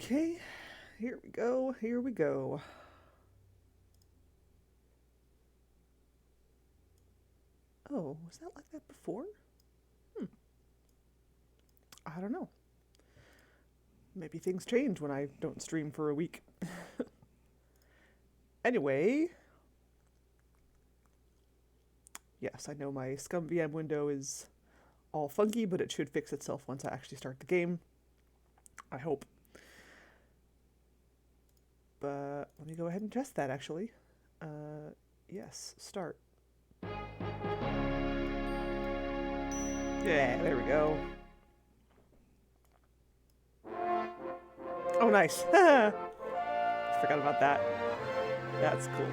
Okay, here we go, here we go. Oh, was that like that before? I don't know. Maybe things change when I don't stream for a week. Anyway, yes, I know my Scum VM window is all funky, but it should fix itself once I actually start the game. I hope. But let me go ahead and test that, actually. Yes, start. Yeah, there we go. Oh, nice. Forgot about that. That's cool.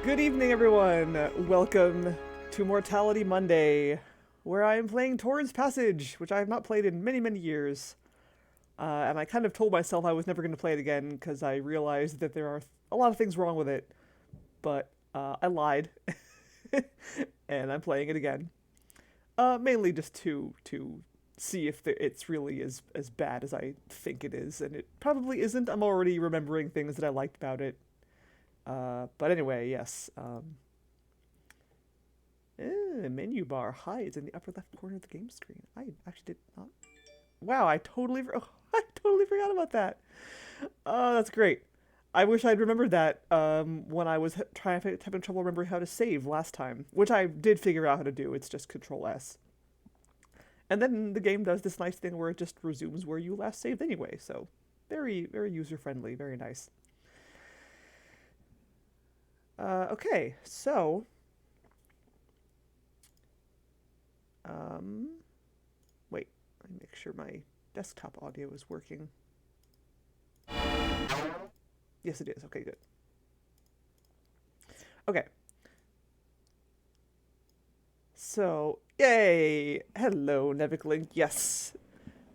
Good evening, everyone. Welcome to Mortality Monday, where I am playing Torin's Passage, which I have not played in many, many years. And I kind of told myself I was never going to play it again because I realized that there are a lot of things wrong with it. But I lied, and I'm playing it again. Mainly just to see if it's really as bad as I think it is, and it probably isn't. I'm already remembering things that I liked about it. But anyway, yes. Menu bar hides in the upper left corner of the game screen. I actually did not. Wow, I totally forgot about that. Oh, that's great. I wish I'd remembered that when I was having trouble remembering how to save last time, which I did figure out how to do. It's just Control S. And then the game does this nice thing where it just resumes where you last saved anyway. So very, very user-friendly, very nice. Okay, so... wait, let me make sure my desktop audio is working. Yes, it is. Okay, good. Okay. So, yay! Hello, Neviklink. Yes,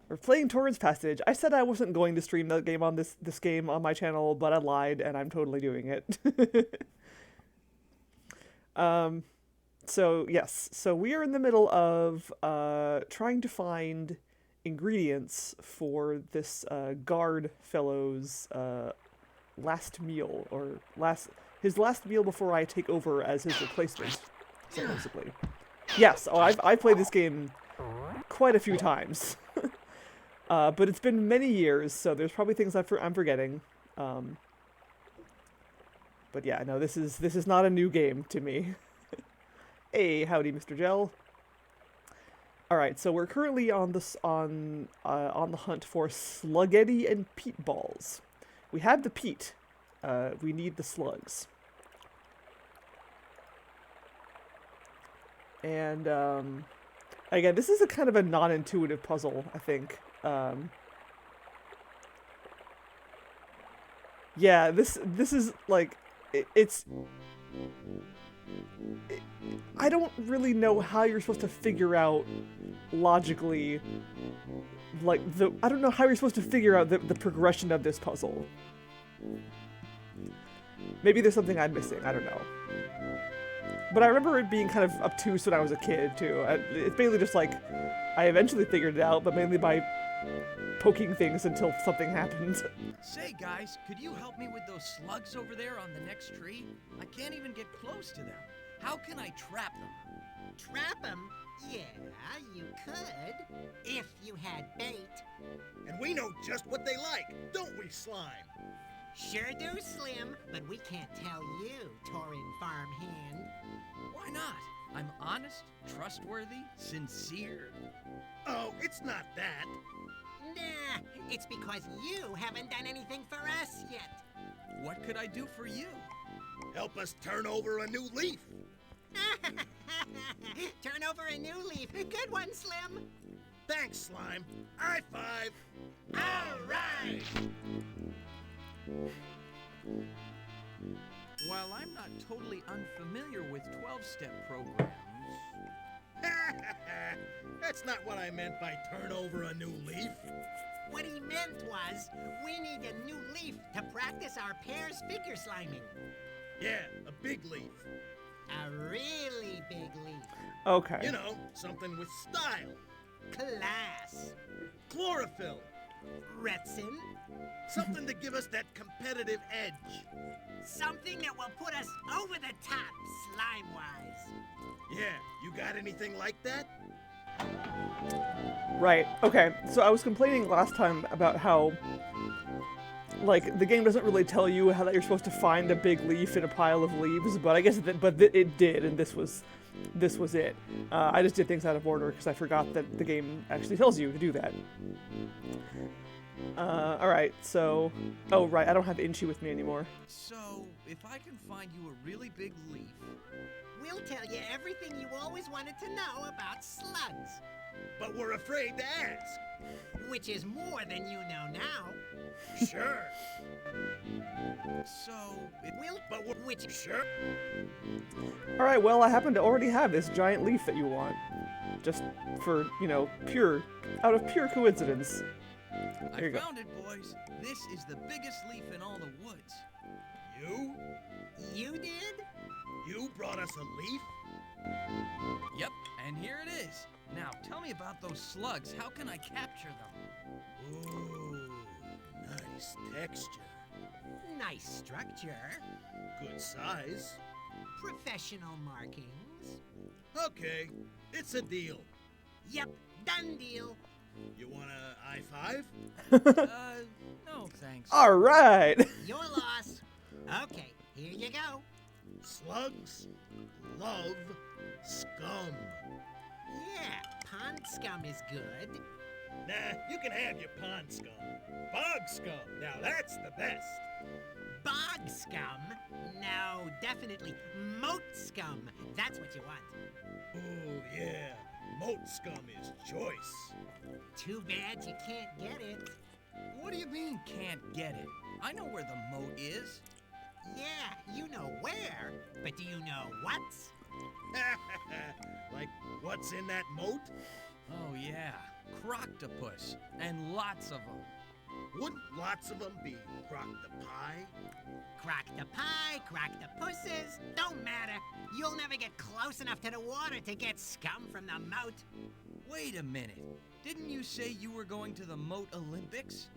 we're playing Torin's Passage. I said I wasn't going to stream the game on this game on my channel, but I lied, and I'm totally doing it. So yes, so we are in the middle of trying to find ingredients for this guard fellow's last meal, or his last meal before I take over as his replacement, supposedly. Yes, oh, I've played this game quite a few times, but it's been many years, so there's probably things I'm forgetting. But yeah, no, this is not a new game to me. Hey, howdy, Mr. Gel. All right, so we're currently on the hunt for sluggetti and peat balls. We have the peat. We need the slugs. And again, this is a kind of a non-intuitive puzzle, I think. Yeah, this is like I don't really know how you're supposed to figure out logically, like I don't know how you're supposed to figure out the progression of this puzzle. Maybe there's something I'm missing, I don't know. But I remember it being kind of obtuse when I was a kid, too. It's mainly just like, I eventually figured it out, but mainly by poking things until something happens. Say, guys, could you help me with those slugs over there on the next tree? I can't even get close to them. How can I trap them? Trap them? Yeah, you could, if you had bait. And we know just what they like, don't we, Slime? Sure do, Slim, but we can't tell you, Torin Farmhand. Why not? I'm honest, trustworthy, sincere. Oh, it's not that. Nah, it's because you haven't done anything for us yet. What could I do for you? Help us turn over a new leaf. Turn over a new leaf. Good one, Slim. Thanks, Slime. High five. All right. While I'm not totally unfamiliar with 12-step programs... That's not what I meant by turn over a new leaf. What he meant was, we need a new leaf to practice our pairs figure sliming. Yeah, a big leaf. A really big leaf. Okay. You know, something with style. Class. Chlorophyll. Retsin. Something to give us that competitive edge. Something that will put us over the top, slime-wise. Yeah, you got anything like that? Right. Okay. So I was complaining last time about how, like, the game doesn't really tell you how that you're supposed to find a big leaf in a pile of leaves, but I guess it did, and this was it. I just did things out of order because I forgot that the game actually tells you to do that. All right. So, oh right, I don't have Inchy with me anymore. So, if I can find you a really big leaf, We'll tell you everything you always wanted to know about slugs. But we're afraid to ask. Which is more than you know now. Sure. so it We'll... But we're Which... sure. All right. Well, I happen to already have this giant leaf that you want, just for out of pure coincidence. I Here you go. found it, boys. This is the biggest leaf in all the woods. You? You did? You brought us a leaf? Yep, and here it is. Now, tell me about those slugs. How can I capture them? Ooh, nice texture. Nice structure. Good size. Professional markings. Okay, it's a deal. Yep, done deal. You want a I-5? No, thanks. All right. Your loss. Okay, here you go. Slugs love scum. Yeah, pond scum is good. Nah, you can have your pond scum. Bog scum, now that's the best. Bog scum? No, definitely moat scum. That's what you want. Oh, yeah. Moat scum is choice. Too bad you can't get it. What do you mean, can't get it? I know where the moat is. Yeah, you know where, but do you know what's? Like, what's in that moat? Oh, yeah. Croctopus. And lots of them. Wouldn't lots of them be croctopie? Crack the pie, crack the pusses, don't matter. You'll never get close enough to the water to get scum from the moat. Wait a minute. Didn't you say you were going to the Moat Olympics?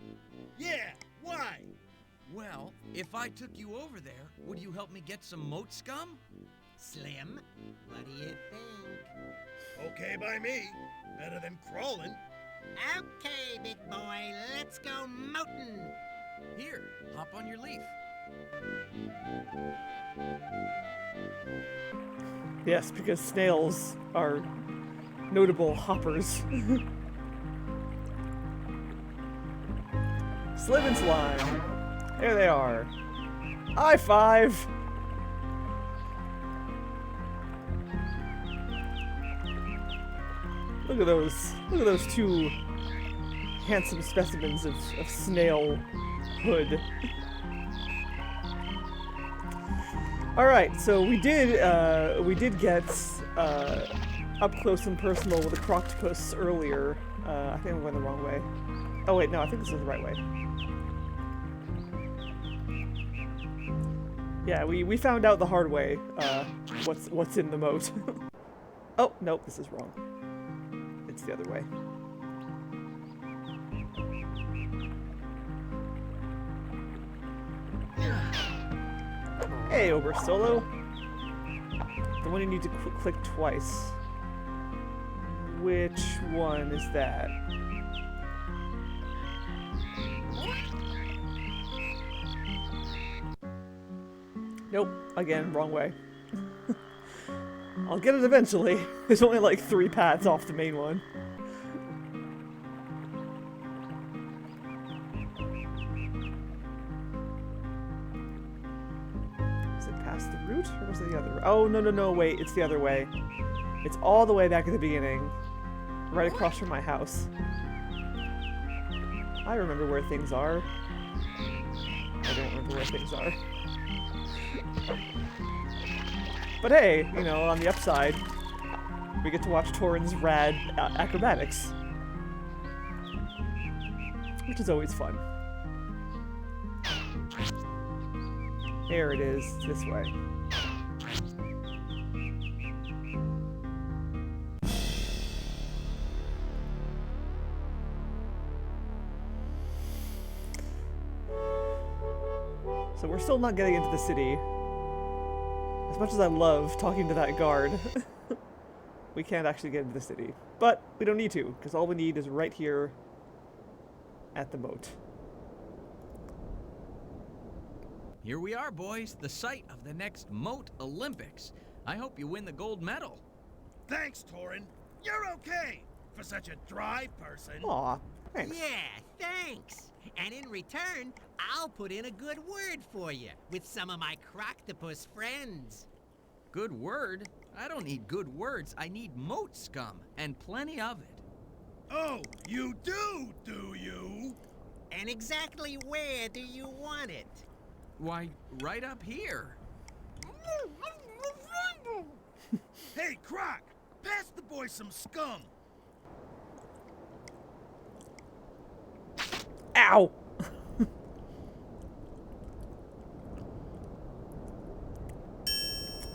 Yeah, why? Well, if I took you over there, would you help me get some moat scum? Slim, what do you think? Okay by me. Better than crawling. Okay, big boy, let's go moatin'. Here, hop on your leaf. Yes, because snails are notable hoppers. Slim and Slime. There they are. I-5. Look at those two handsome specimens of snail hood. All right, so we did get up close and personal with the croctopus earlier. I think I'm going the wrong way. Oh wait, no, I think this is the right way. Yeah, we found out the hard way what's in the moat. Oh, nope, this is wrong. It's the other way. Hey, Ober Solo. The one you need to click twice. Which one is that? Nope. Again, wrong way. I'll get it eventually. There's only like 3 paths off the main one. Is it past the route? Or was it the other? Oh, no, wait. It's the other way. It's all the way back at the beginning. Right across from my house. I remember where things are. I don't remember where things are. But hey, you know, on the upside, we get to watch Torin's rad acrobatics. Which is always fun. There it is, this way. So we're still not getting into the city. As much as I love talking to that guard, we can't actually get into the city. But we don't need to, because all we need is right here at the moat. Here we are, boys, the site of the next Moat Olympics. I hope you win the gold medal. Thanks, Torin. You're okay for such a dry person. Aw, thanks. Yeah, thanks. And in return, I'll put in a good word for you with some of my croctopus friends. Good word? I don't need good words. I need moat scum, and plenty of it. Oh, you do you? And exactly where do you want it? Why, right up here. Hey, Croc, pass the boy some scum. Ow!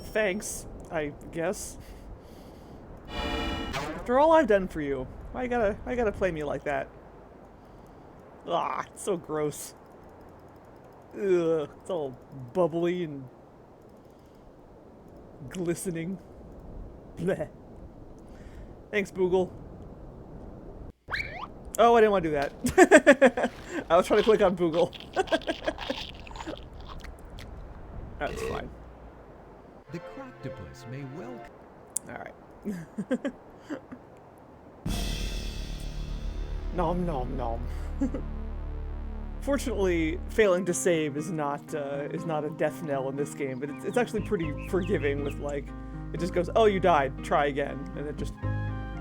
Thanks, I guess. After all I've done for you, why you gotta play me like that? Ah, it's so gross. Ugh, it's all bubbly and glistening. Bleh. Thanks, Boogle. Oh, I didn't want to do that. I was trying to click on Boogle. That's fine. The croctopus may well... Alright. Nom nom nom. Fortunately, failing to save is not a death knell in this game, but it's actually pretty forgiving with, like, it just goes, oh, you died, try again, and it just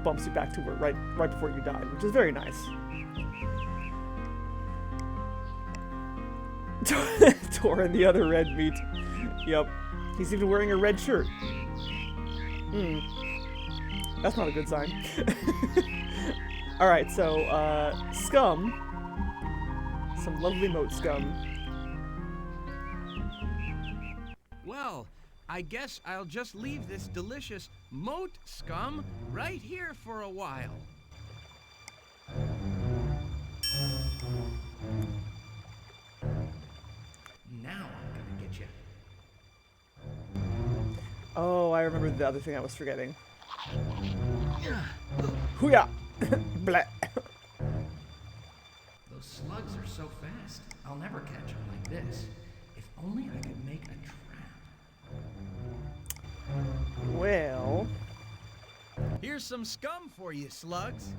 bumps you back to where right before you died, which is very nice. Torin, the other red meat. Yep. He's even wearing a red shirt. That's not a good sign. Alright, so, scum. Some lovely moat scum. Well, I guess I'll just leave this delicious moat scum right here for a while. Now I'm gonna get you. Oh, I remember the other thing I was forgetting. Hooyah! Blah. Those slugs are so fast, I'll never catch them like this. If only I could make a trap. Well... Here's some scum for you, slugs.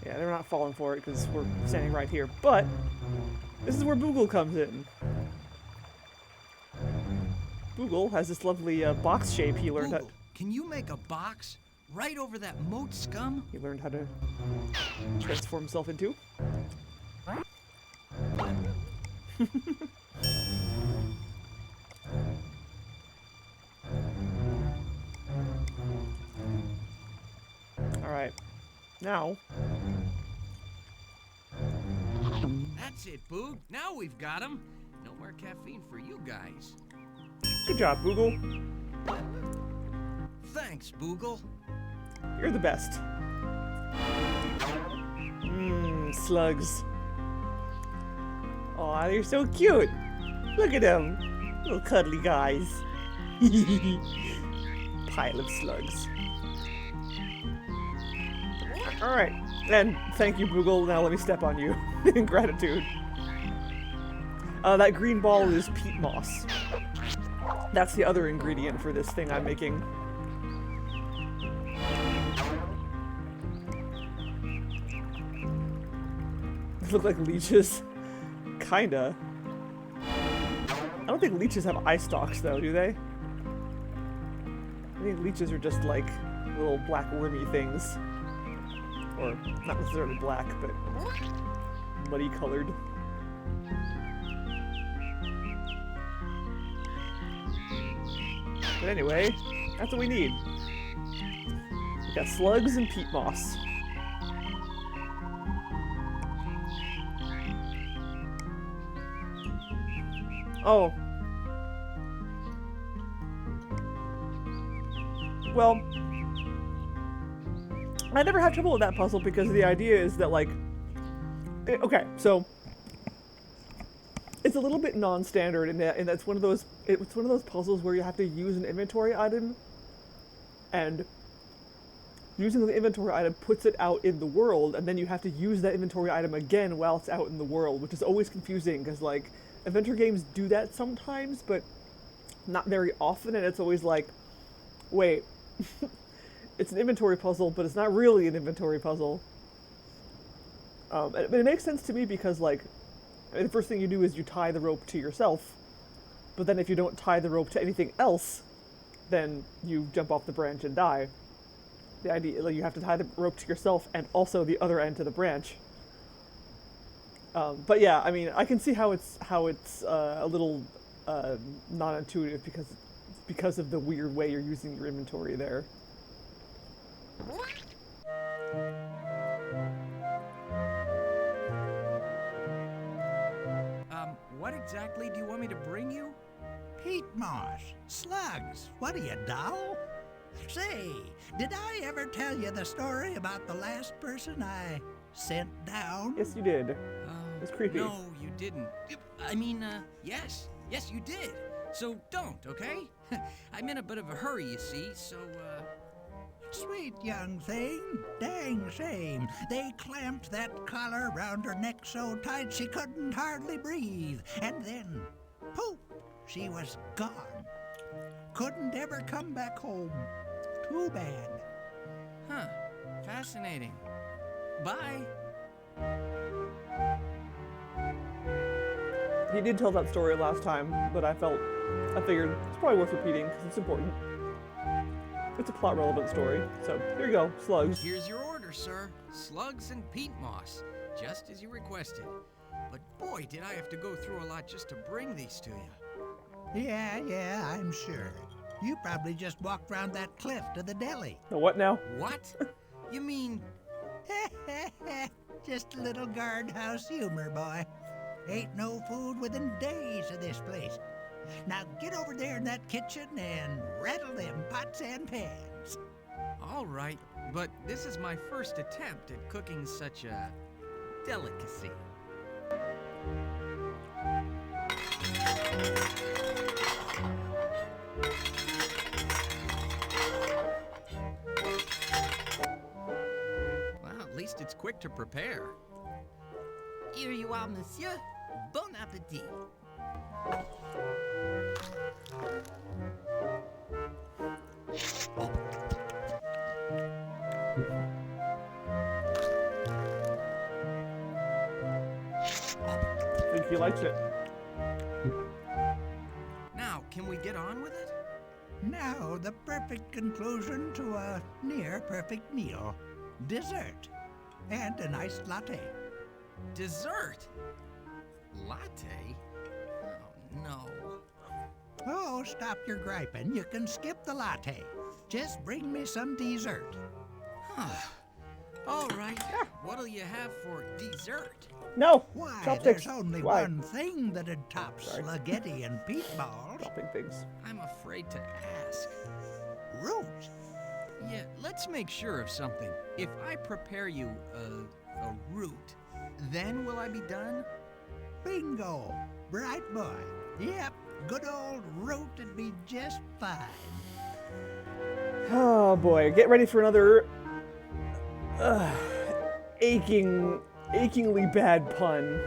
Yeah, they're not falling for it because we're standing right here, but this is where Boogle comes in. Boogle has this lovely box shape he learned Google, can you make a box right over that moat scum? he learned how to transform himself into. Alright. Now. That's it, Boog. Now we've got him. No more caffeine for you guys. Good job, Boogle. Thanks, Boogle. You're the best. Slugs. Aw, they're so cute. Look at them. Little cuddly guys. Pile of slugs. Alright. And thank you, Boogle. Now let me step on you. In gratitude. That green ball is peat moss. That's the other ingredient for this thing I'm making. They look like leeches. Kinda. I don't think leeches have eye stalks, though, do they? I think leeches are just like little black wormy things. Or not necessarily black, but muddy colored. But anyway, that's what we need. We got slugs and peat moss. Oh. Well, I never had trouble with that puzzle because the idea is that, like, Okay, so it's a little bit non-standard in that, and that's one of those. It's one of those puzzles where you have to use an inventory item, and using the inventory item puts it out in the world, and then you have to use that inventory item again while it's out in the world, which is always confusing because like adventure games do that sometimes, but not very often, and it's always like, wait, it's an inventory puzzle, but it's not really an inventory puzzle. It makes sense to me because like the first thing you do is you tie the rope to yourself, but then if you don't tie the rope to anything else, then you jump off the branch and die. The idea, like, you have to tie the rope to yourself and also the other end to the branch. But yeah, I mean, I can see how it's a little non-intuitive because of the weird way you're using your inventory there. What exactly do you want me to bring you? Peat moss, slugs. What are you, dull? Say, did I ever tell you the story about the last person I sent down? Yes, you did. It's creepy. No, you didn't. I mean, yes. Yes, you did. So don't, okay? I'm in a bit of a hurry, you see, so, Sweet young thing, dang shame. They clamped that collar round her neck so tight she couldn't hardly breathe. And then, poof, she was gone. Couldn't ever come back home. Too bad. Huh. Fascinating. Bye. He did tell that story last time, but I figured it's probably worth repeating because it's important. It's a plot relevant story. So here you go, slugs. Here's your order, sir. Slugs and peat moss, just as you requested. But boy, did I have to go through a lot just to bring these to you. Yeah, I'm sure. You probably just walked round that cliff to the deli. The what now? What? You mean... Just a little guardhouse humor, boy. Ain't no food within days of this place. Now get over there in that kitchen and rattle them pots and pans. All right, but this is my first attempt at cooking such a delicacy. Well, at least it's quick to prepare. Here you are, monsieur. Bon appetit. I think he likes it. Now, can we get on with it? Now, the perfect conclusion to a near-perfect meal. Dessert. And a nice latte. Dessert? Latte? Oh, no. Oh, stop your griping. You can skip the latte. Just bring me some dessert. All right. What'll you have for dessert? No! Why, Chopsticks. there's only Why? one thing that'd top Sorry. spaghetti and peat balls. Dropping things. I'm afraid to ask. Root. Yeah, let's make sure of something. If I prepare you a root, then will I be done? Bingo. Bright boy. Yep, good old root would be just fine. Oh boy, get ready for another achingly bad pun.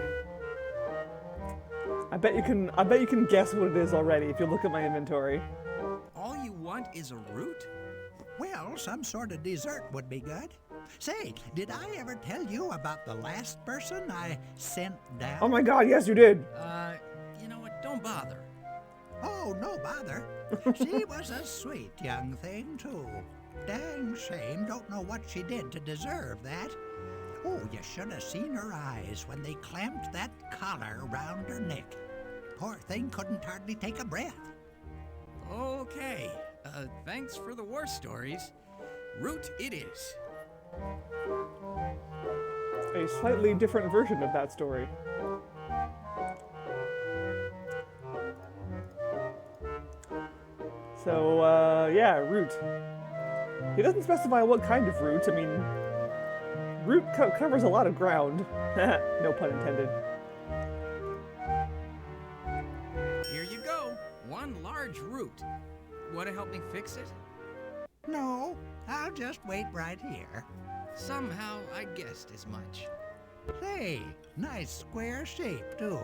I bet you can guess what it is already if you look at my inventory. All you want is a root? Well, some sort of dessert would be good. Say, did I ever tell you about the last person I sent down? Oh my god, yes you did. You know what? Don't bother. Oh, no bother. She was a sweet young thing, too. Dang shame, don't know what she did to deserve that. Oh, you should have seen her eyes when they clamped that collar round her neck. Poor thing couldn't hardly take a breath. Okay. Thanks for the war stories. Root it is. A slightly different version of that story. So, yeah, root. He doesn't specify what kind of root. I mean, Root covers a lot of ground. No pun intended. Here you go. One large root. Want to help me fix it? No, I'll just wait right here. Somehow I guessed as much. Say, nice square shape, too.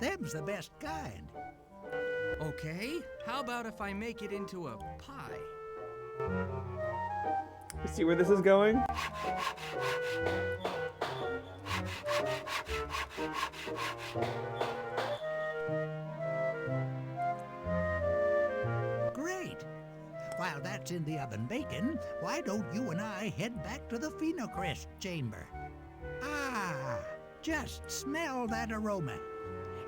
Them's the best kind. Okay, how about if I make it into a pie? You see where this is going? Great. While that's in the oven baking, why don't you and I head back to the Phenocrest chamber? Ah, just smell that aroma.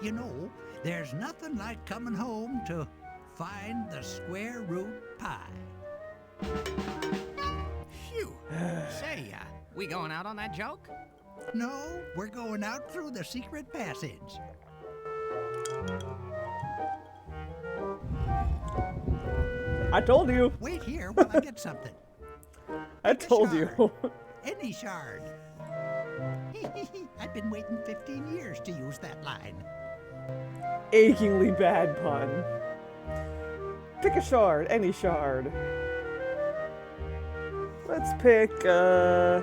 You know, there's nothing like coming home to find the square root pie. Phew. Say, we going out on that joke? No, we're going out through the secret passage. I told you. Wait here while I get something. I Take a told you. shard. Any shard. I've been waiting 15 years to use that line. Achingly bad pun. Pick a shard, any shard. Let's pick, I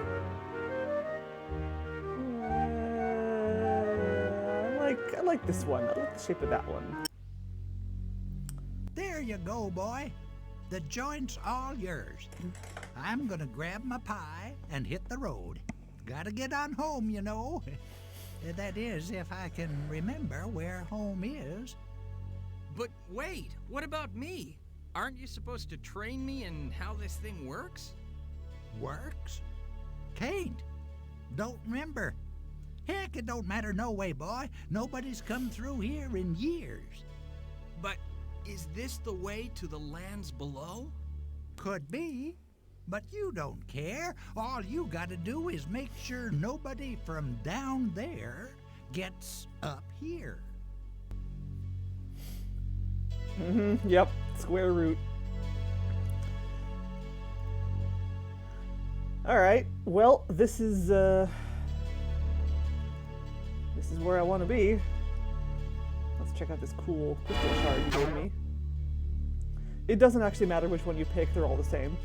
like this one. I like the shape of that one. There you go, boy. The joint's all yours. I'm gonna grab my pie and hit the road. Gotta get on home, you know. That is, if I can remember where home is. But wait, what about me? Aren't you supposed to train me in how this thing works? Works? Can't. Don't remember. Heck, it don't matter no way, boy. Nobody's come through here in years. But is this the way to the lands below? Could be. But you don't care. All you gotta do is make sure nobody from down there gets up here. Yep, square root. Alright, well, this is where I want to be. Let's check out this cool crystal shard you gave me. It doesn't actually matter which one you pick, they're all the same.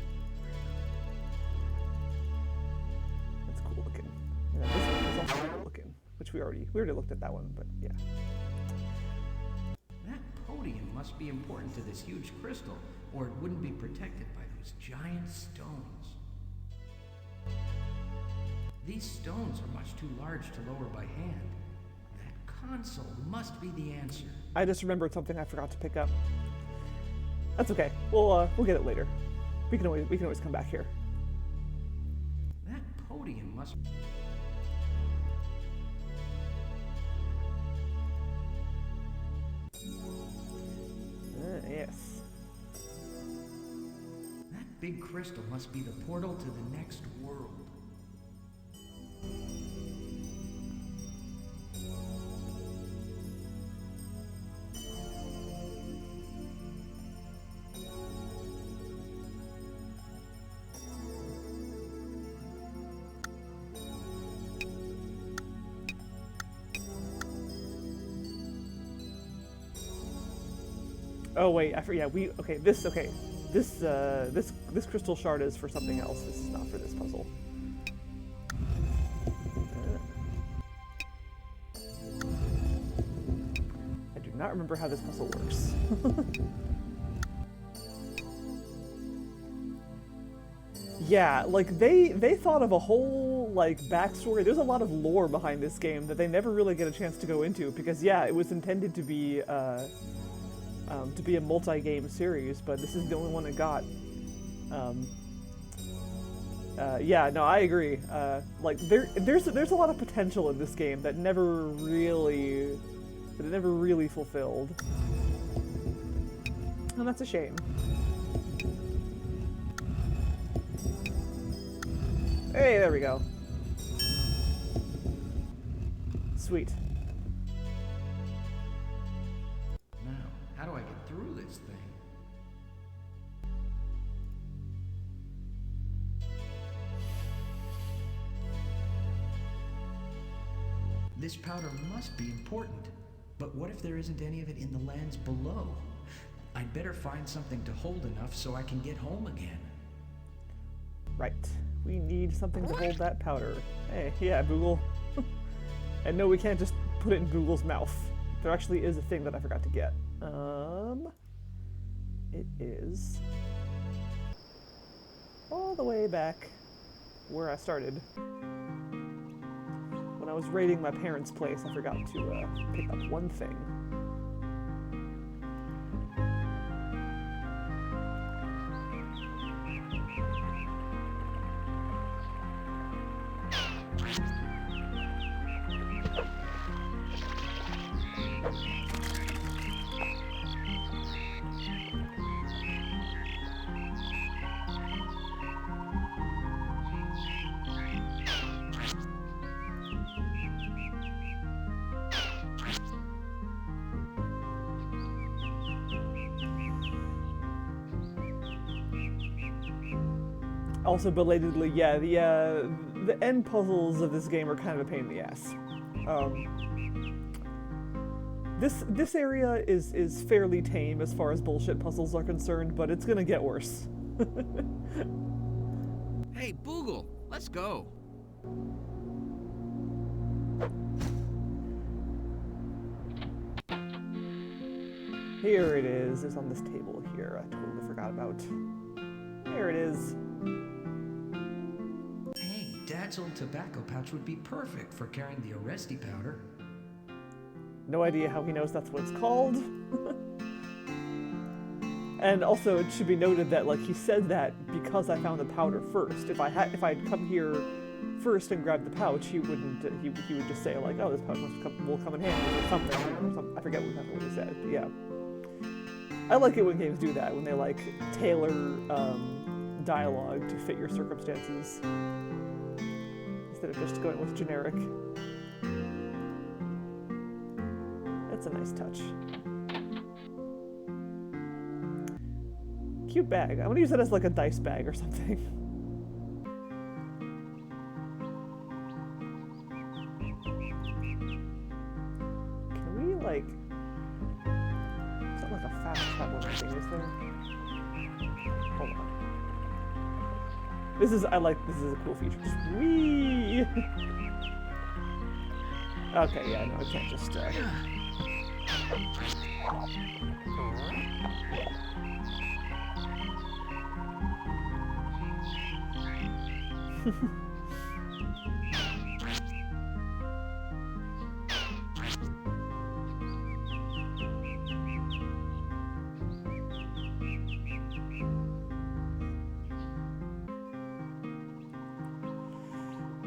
That's cool looking. And then this one is also cool looking, which we already looked at that one, but yeah. That podium must be important to this huge crystal, or it wouldn't be protected by those giant stones. These stones are much too large to lower by hand. That console must be the answer. I just remembered something I forgot to pick up. That's okay. We'll get it later. We can always come back here. That podium must. Yes. That big crystal must be the portal to the next world. Oh wait, yeah, this crystal shard is for something else. This is not for this puzzle. I do not remember how this puzzle works. Yeah, like they thought of a whole like backstory. There's a lot of lore behind this game that they never really get a chance to go into because yeah, it was intended to be a multi-game series, but this is the only one it got. Yeah, no, I agree. Like there's a lot of potential in this game that never really fulfilled, and that's a shame. Hey, there we go. Sweet. Now, how do I get through this thing? This powder must be important. But what if there isn't any of it in the lands below? I'd better find something to hold enough so I can get home again. Right. We need something to hold that powder. Hey, yeah, Boogle. And no, we can't just put it in Boogle's mouth. There actually is a thing that I forgot to get. It is all the way back where I started. When I was raiding my parents' place, I forgot to pick up one thing. Also, belatedly, yeah, the end puzzles of this game are kind of a pain in the ass. This area is fairly tame as far as bullshit puzzles are concerned, but it's gonna get worse. Hey, Boogle, let's go. Here it is. It's on this table here. I totally forgot about. Here it is. Hey, Dad's old tobacco pouch would be perfect for carrying the Arresti powder. No idea how he knows that's what it's called. And also, it should be noted that like he said that because I found the powder first. If I'd come here first and grabbed the pouch, he wouldn't. He would just say like, "Oh, this pouch will come in handy," or something. I forget what he said. But yeah, I like it when games do that, when they like tailor dialogue to fit your circumstances instead of just going with generic. That's a nice touch. Cute bag. I'm gonna use it as like a dice bag or something. Can we like... It's not like a fast travel or anything, is there? Hold on. This is a cool feature. Whee! Okay, yeah, no, I can't just,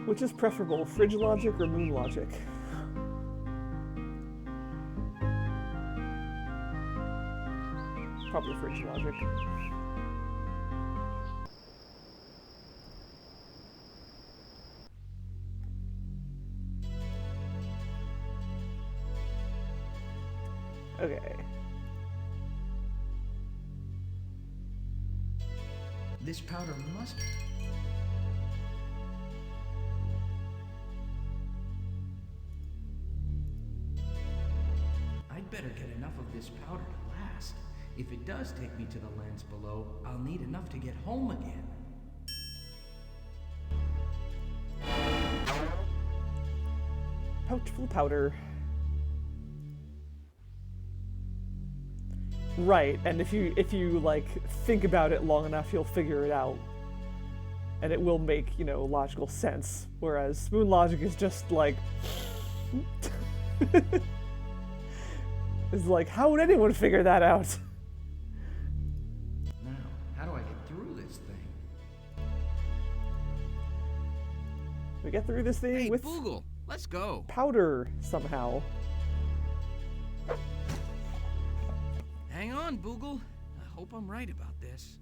Which is preferable, fridge logic or moon logic? Probably fridge logic. Okay. This powder must... I'd better get enough of this powder to last. If it does take me to the lands below, I'll need enough to get home again. Pouch full of powder. Right, and if you like think about it long enough, you'll figure it out. And it will make, you know, logical sense. Whereas spoon logic is just like it's like, how would anyone figure that out? Now, how do I get through this thing? We get through this thing Hey, with Boogle, let's go. powder somehow. Hang on, Boogle. I hope I'm right about this.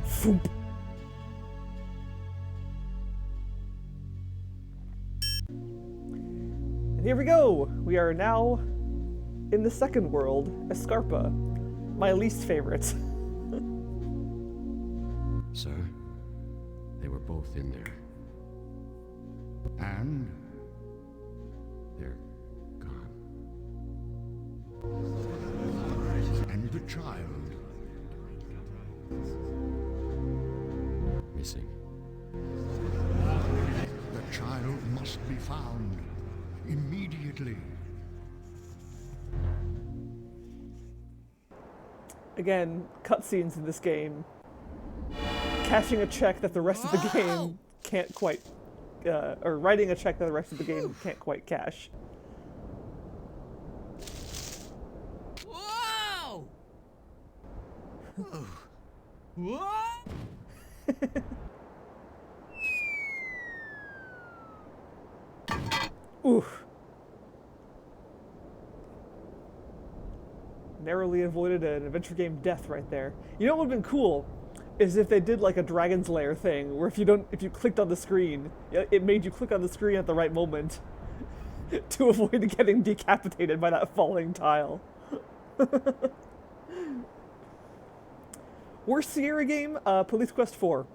Foomp. And here we go! We are now in the second world, Escarpa. My least favorite. Sir, they were both in there. And they're gone. And the child. Missing. The child must be found immediately. Again, cutscenes in this game. Cashing a check that the rest of the game can't quite, or writing a check that the rest of the game can't quite cash. Whoa! What? Oof. Narrowly avoided an adventure game death right there. You know what would have been cool? Is if they did like a Dragon's Lair thing, where if you clicked on the screen, it made you click on the screen at the right moment to avoid getting decapitated by that falling tile. Worst Sierra game? Police Quest 4.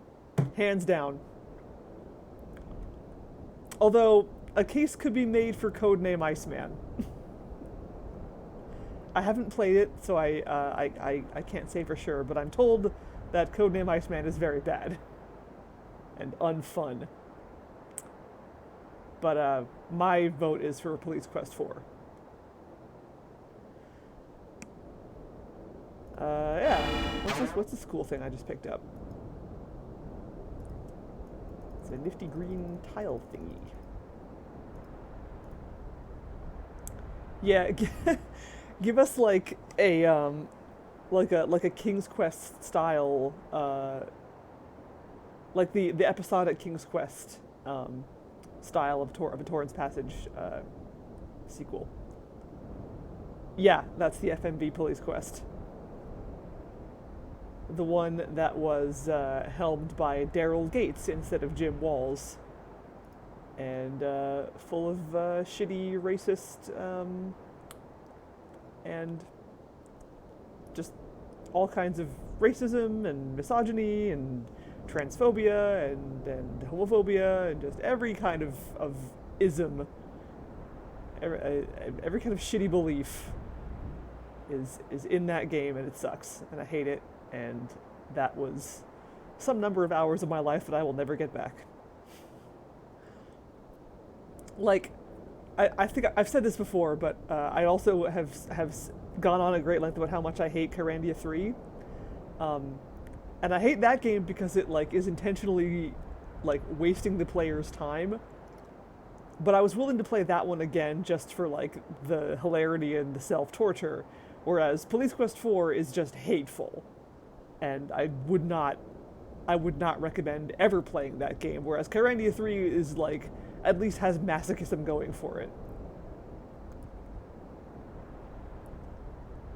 Hands down. Although, a case could be made for Codename Iceman. I haven't played it, so I can't say for sure, but I'm told that Codename Iceman is very bad. And unfun. But my vote is for Police Quest 4. Yeah. What's this cool thing I just picked up? It's a nifty green tile thingy. Yeah, give us like a King's Quest style, like the episodic King's Quest style of a Torin's Passage sequel. Yeah, that's the FMV Police Quest. The one that was helmed by Daryl Gates instead of Jim Walls. And full of shitty, racist, and just all kinds of racism and misogyny and transphobia and homophobia and just every kind of ism, every kind of shitty belief is in that game, and it sucks, and I hate it, and that was some number of hours of my life that I will never get back. Like, I think I've said this before, but I also have gone on a great length about how much I hate Kyrandia 3. And I hate that game because it like is intentionally like wasting the player's time. But I was willing to play that one again just for like the hilarity and the self-torture, whereas Police Quest 4 is just hateful. And I would not recommend ever playing that game, whereas Kyrandia 3 is like at least has masochism going for it.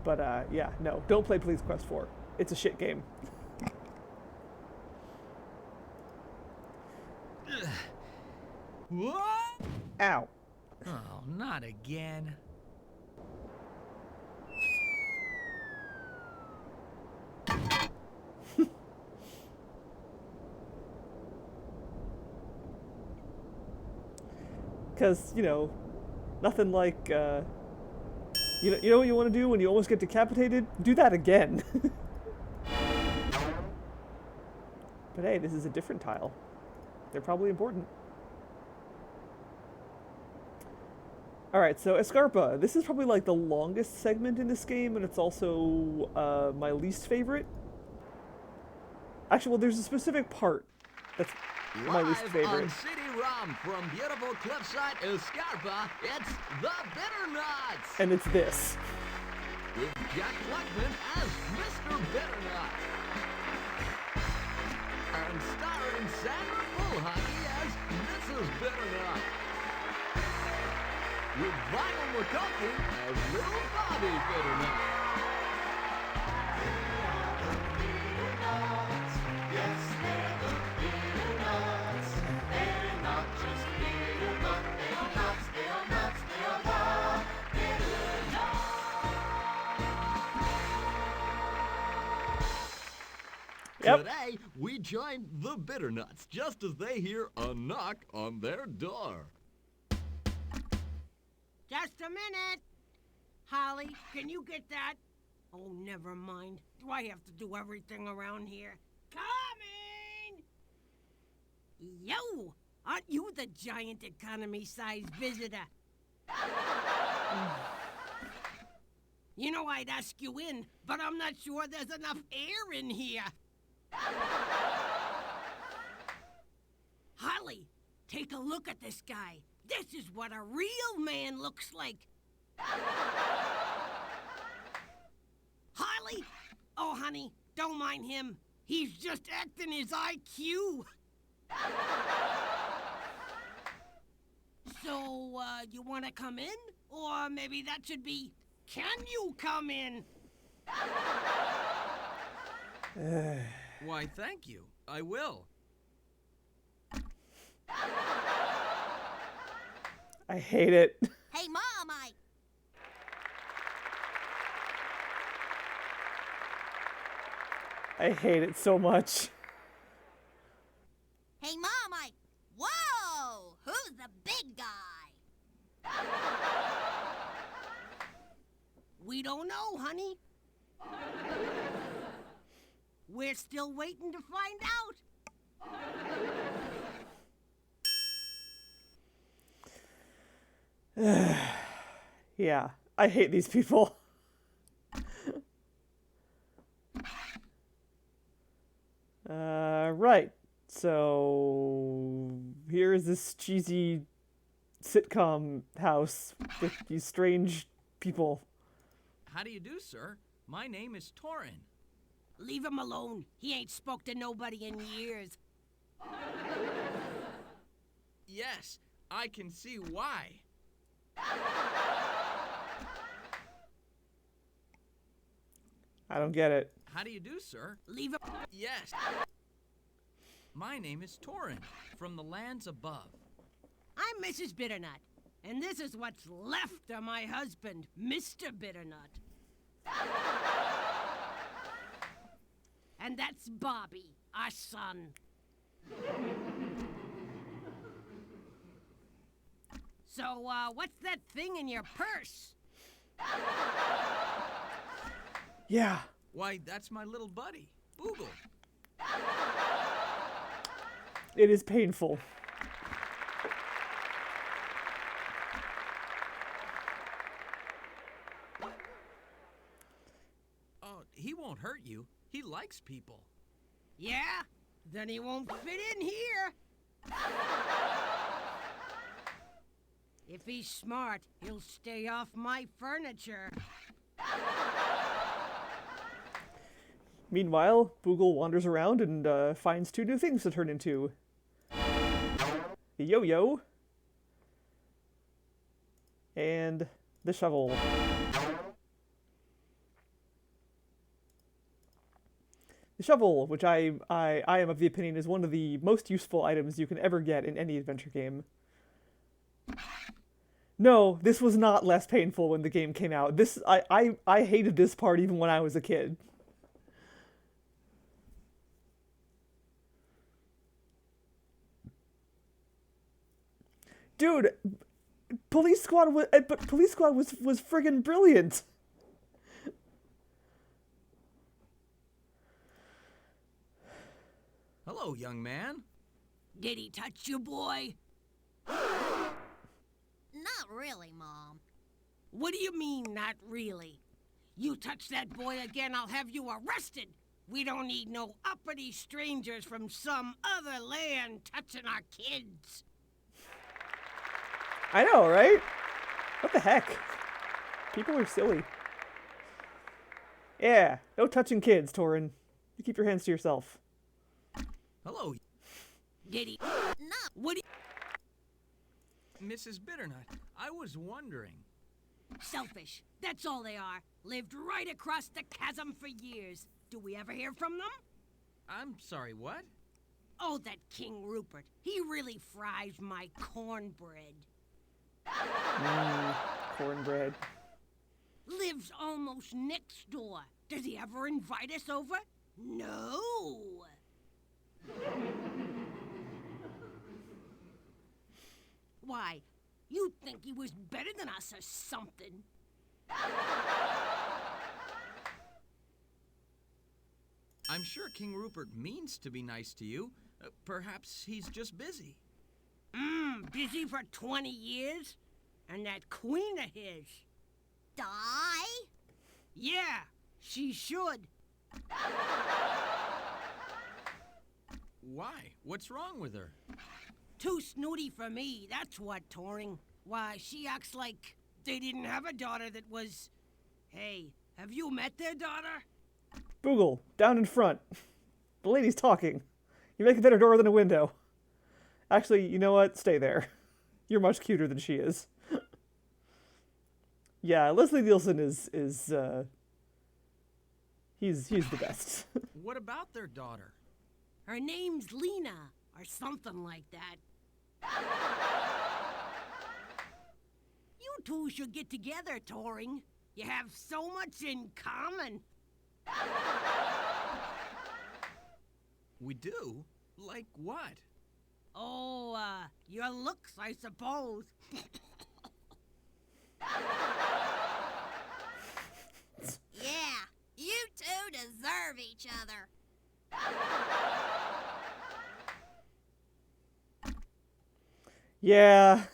But yeah, no, don't play Police Quest 4. It's a shit game. What? Ow. Oh, not again. Because, you know, nothing like, you know what you want to do when you almost get decapitated? Do that again. But hey, this is a different tile. They're probably important. Alright, so Escarpa. This is probably like the longest segment in this game, and it's also my least favorite. Actually, well, there's a specific part that's my least favorite. On CD-ROM from beautiful cliffside Escarpa, it's the Bitter Nuts! And it's this. With Jack Luckman as Mr. Bitternut. And starring Sandra Bullhockey as Mrs. Bitternut. With Vinyl McCulkin as Little Bobby Bitternut. Today, we join the Bitternuts just as they hear a knock on their door. Just a minute. Holly, can you get that? Oh, never mind. Do I have to do everything around here? Coming! Yo! Aren't you the giant economy-sized visitor? You know I'd ask you in, but I'm not sure there's enough air in here. Holly, take a look at this guy. This is what a real man looks like. Holly? Oh, honey, don't mind him. He's just acting his IQ. So, you want to come in? Or maybe that should be, can you come in? Why, thank you. I will. I hate it. Hey, Mom, I hate it so much. Hey, Mom, Whoa! Who's the big guy? We don't know, honey. We're still waiting to find out. Yeah, I hate these people. Right. So here's this cheesy sitcom house with these strange people. How do you do, sir? My name is Torin. Leave him alone. He ain't spoke to nobody in years. Yes, I can see why. I don't get it. How do you do, sir? Leave him. Yes. My name is Torin, from the lands above. I'm Mrs. Bitternut, and this is what's left of my husband, Mr. Bitternut. And that's Bobby, our son. So, what's that thing in your purse? Yeah. Why, that's my little buddy, Boogle. It is painful. Oh, he won't hurt you. He likes people. Yeah? Then he won't fit in here. If he's smart, he'll stay off my furniture. Meanwhile, Boogle wanders around and finds two new things to turn into. The yo-yo and the shovel. The shovel, which I am of the opinion is one of the most useful items you can ever get in any adventure game. No, this was not less painful when the game came out. I hated this part even when I was a kid. Dude, Police Squad was friggin' brilliant. Hello, young man. Did he touch you, boy? Not really, Mom. What do you mean, not really? You touch that boy again, I'll have you arrested. We don't need no uppity strangers from some other land touching our kids. I know, right? What the heck? People are silly. Yeah, no touching kids, Torin. You keep your hands to yourself. Hello, Did he? No. What do Mrs. Bitternut. I was wondering. Selfish. That's all they are. Lived right across the chasm for years. Do we ever hear from them? I'm sorry, what? Oh, that King Rupert. He really fries my cornbread. Cornbread. Lives almost next door. Does he ever invite us over? No. Why, you think he was better than us or something? I'm sure King Rupert means to be nice to you. Perhaps he's just busy. Busy for 20 years? And that queen of his. Die? Yeah, she should. Why? What's wrong with her? Too snooty for me, that's what, Torin. Why, she acts like they didn't have a daughter that was... Hey, have you met their daughter? Boogle, down in front. The lady's talking. You make a better door than a window. Actually, you know what? Stay there. You're much cuter than she is. Yeah, Leslie Nielsen is he's the best. What about their daughter? Her name's Lena, or something like that. You two should get together, Torin. You have so much in common. We do? Like what? Oh, your looks, I suppose. Yeah, you two deserve each other. Yeah.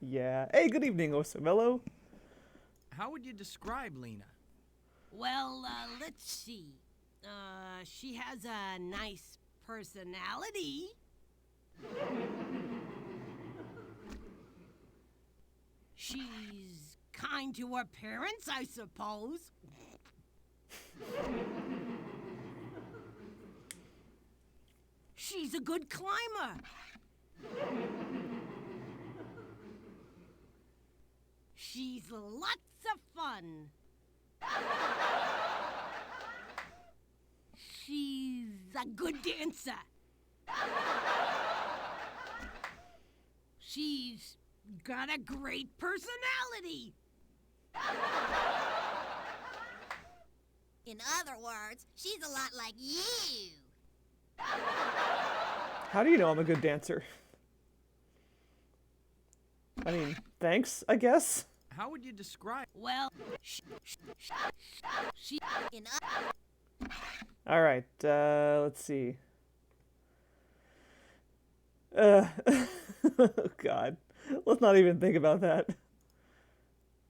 Yeah. Hey, good evening, Osamello. How would you describe Lena? Well, let's see. She has a nice personality. She's kind to her parents, I suppose. She's a good climber. She's lots of fun. She's a good dancer. She's got a great personality. In other words, she's a lot like you. How do you know I'm a good dancer? I mean, thanks, I guess. How would you describe... Well, she In All right, let's see. Oh, God. Let's not even think about that.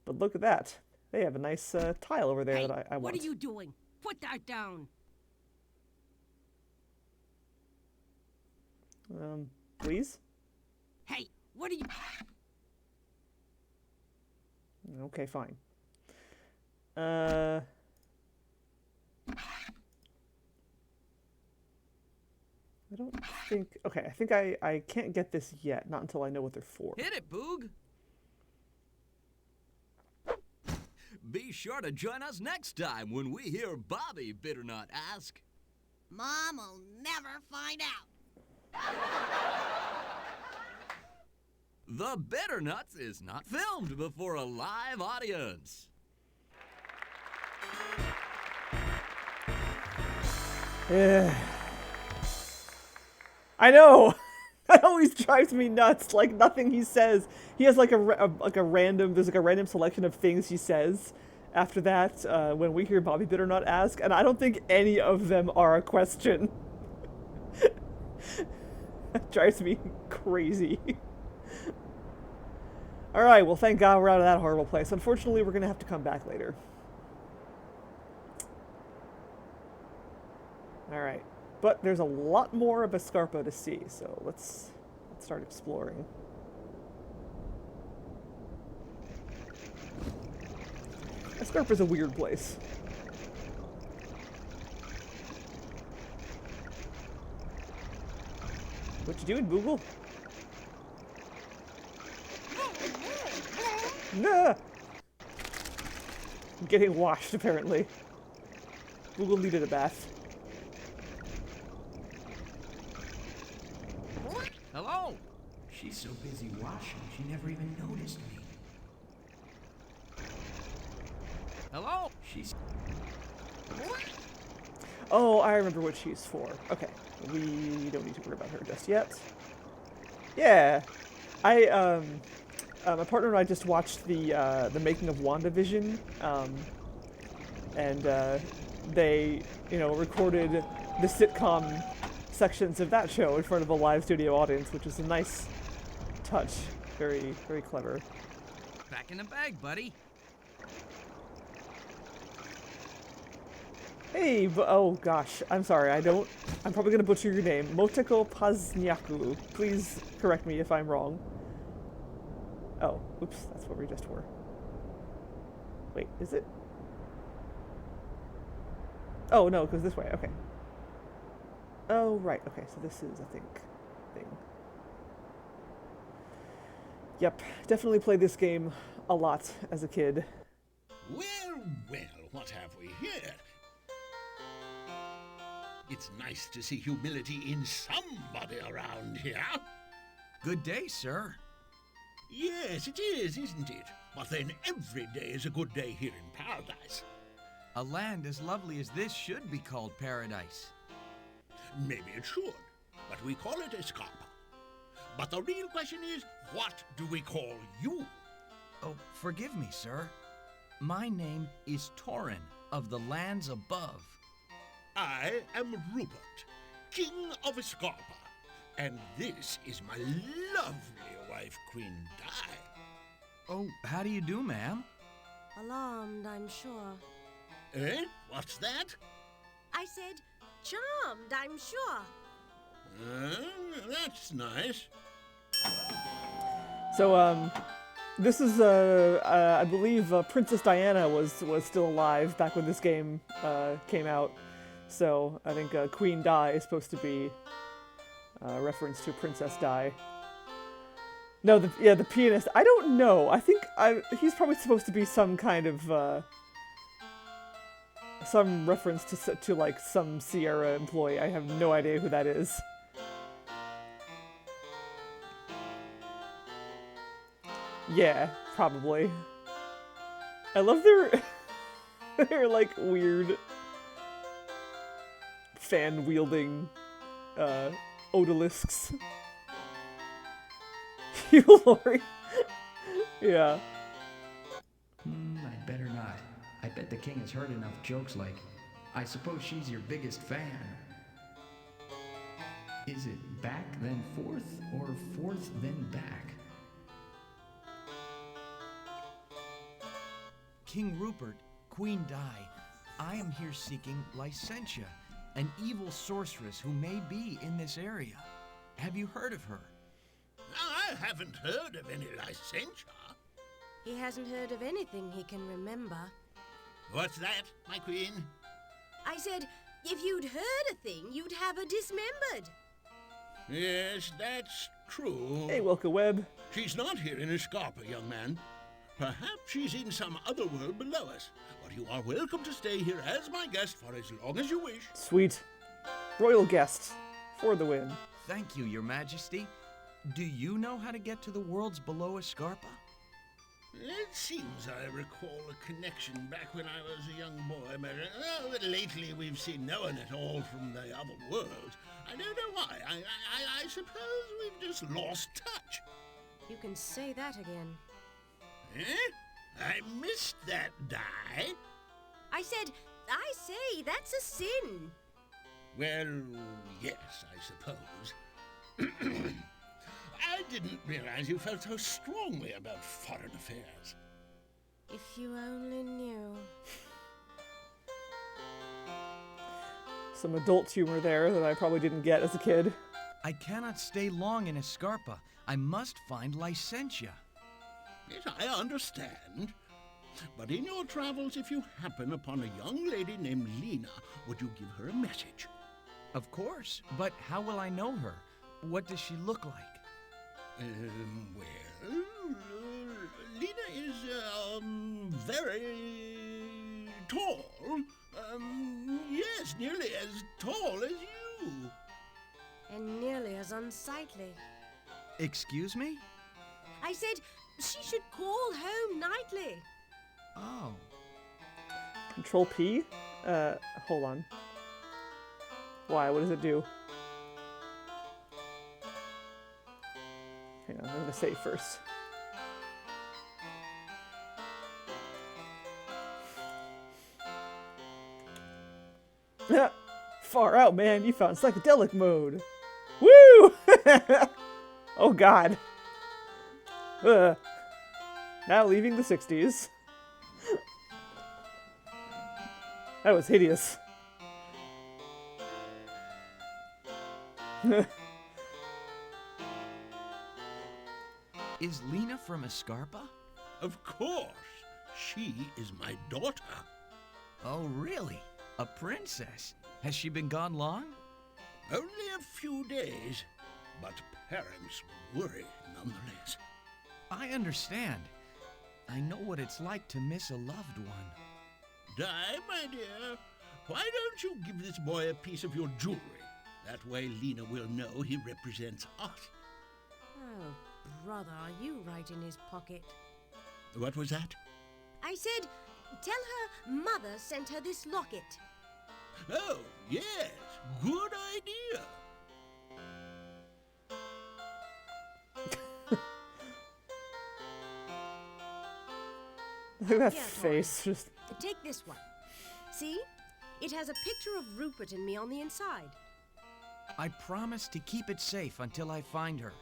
But look at that. They have a nice tile over there hey, that I want. what are you doing? Put that down. Please? Hey, what are you... Okay, fine. I don't think... Okay, I think I can't get this yet. Not until I know what they're for. Hit it, Boog! Be sure to join us next time when we hear Bobby Bitternut ask. Mom will never find out. The Bitternuts is not filmed before a live audience. I know! That always drives me nuts. Like, nothing he says. He has like a random... There's like a random selection of things he says after that when we hear Bobby Bitternut ask, and I don't think any of them are a question. That drives me crazy. Alright, well thank God we're out of that horrible place. Unfortunately, we're gonna have to come back later. Alright. But there's a lot more of Escarpa to see, so let's start exploring. Escarpa's a weird place. What you doing, Boogle? Nah! I'm getting washed, apparently. Boogle needed a bath. Hello? She's so busy washing, she never even noticed me. Hello? She's... Oh, I remember what she's for. Okay, we don't need to worry about her just yet. Yeah, my partner and I just watched the making of WandaVision, and they, recorded the sitcom sections of that show in front of a live studio audience, which is a nice touch. Very, very clever. Back in the bag, buddy. Hey, oh gosh, I'm sorry, I'm probably gonna butcher your name. Moteko Pazniaku. Please correct me if I'm wrong. Oh, oops, that's what we just were. Wait, is it? Oh, no, it goes this way, okay. Oh, right, okay, so this is, I think, thing. Yep, definitely played this game a lot as a kid. Well, well, what have we here? It's nice to see humility in somebody around here. Good day, sir. Yes, it is, isn't it? But then every day is a good day here in paradise. A land as lovely as this should be called paradise. Maybe it should, but we call it Escarpa. But the real question is, what do we call you? Oh, forgive me, sir. My name is Torin of the lands above. I am Rupert, King of Escarpa, and this is my lovely wife, Queen Di. Oh, how do you do, ma'am? Alarmed, I'm sure. Eh? What's that? I said, charmed, I'm sure. That's nice. So, this is, I believe Princess Diana was still alive back when this game came out. So, I think Queen Di is supposed to be a reference to Princess Di. No, the pianist. I don't know. I think he's probably supposed to be some kind of some reference to like some Sierra employee. I have no idea who that is. Yeah, probably. I love their like weird fan wielding odalisks. You Lori. Yeah. I'd better not. I bet the king has heard enough jokes like, I suppose she's your biggest fan. Is it back then forth, or forth then back? King Rupert, Queen Di, I am here seeking Licentia, an evil sorceress who may be in this area. Have you heard of her? I haven't heard of any Licentia. He hasn't heard of anything he can remember. What's that, my queen? I said, if you'd heard a thing, you'd have her dismembered. Yes, that's true. Hey, Wilka Webb. She's not here in Escarpa, young man. Perhaps she's in some other world below us, but you are welcome to stay here as my guest for as long as you wish. Sweet. Royal guest. For the win. Thank you, Your Majesty. Do you know how to get to the worlds below Escarpa? It seems I recall a connection back when I was a young boy, but lately we've seen no one at all from the other worlds. I don't know why. I suppose we've just lost touch. You can say that again. Eh? I missed that, Di. I said, I say, that's a sin. Well, yes, I suppose. I didn't realize you felt so strongly about foreign affairs. If you only knew. Some adult humor there that I probably didn't get as a kid. I cannot stay long in Escarpa. I must find Licentia. Yes, I understand. But in your travels, if you happen upon a young lady named Lena, would you give her a message? Of course, but how will I know her? What does she look like? Well, Lena is, very tall. Yes, nearly as tall as you. And nearly as unsightly. Excuse me? I said she should call home nightly. Oh. Control P? Hold on. Why? What does it do? Hang on, I'm gonna save first. Far out, man. You found psychedelic mode. Woo! Oh, God. Now leaving the 60s. That was hideous. Is Lena from Escarpa? Of course. She is my daughter. Oh, really? A princess? Has she been gone long? Only a few days, but parents worry nonetheless. I understand. I know what it's like to miss a loved one. Di, my dear, why don't you give this boy a piece of your jewelry? That way Lena will know he represents us. Oh, brother, are you right in his pocket? What was that? I said, tell her mother sent her this locket. Oh, yes, good idea. Look at that Yeah, face. Just Take this one. See? It has a picture of Rupert and me on the inside. I promise to keep it safe until I find her.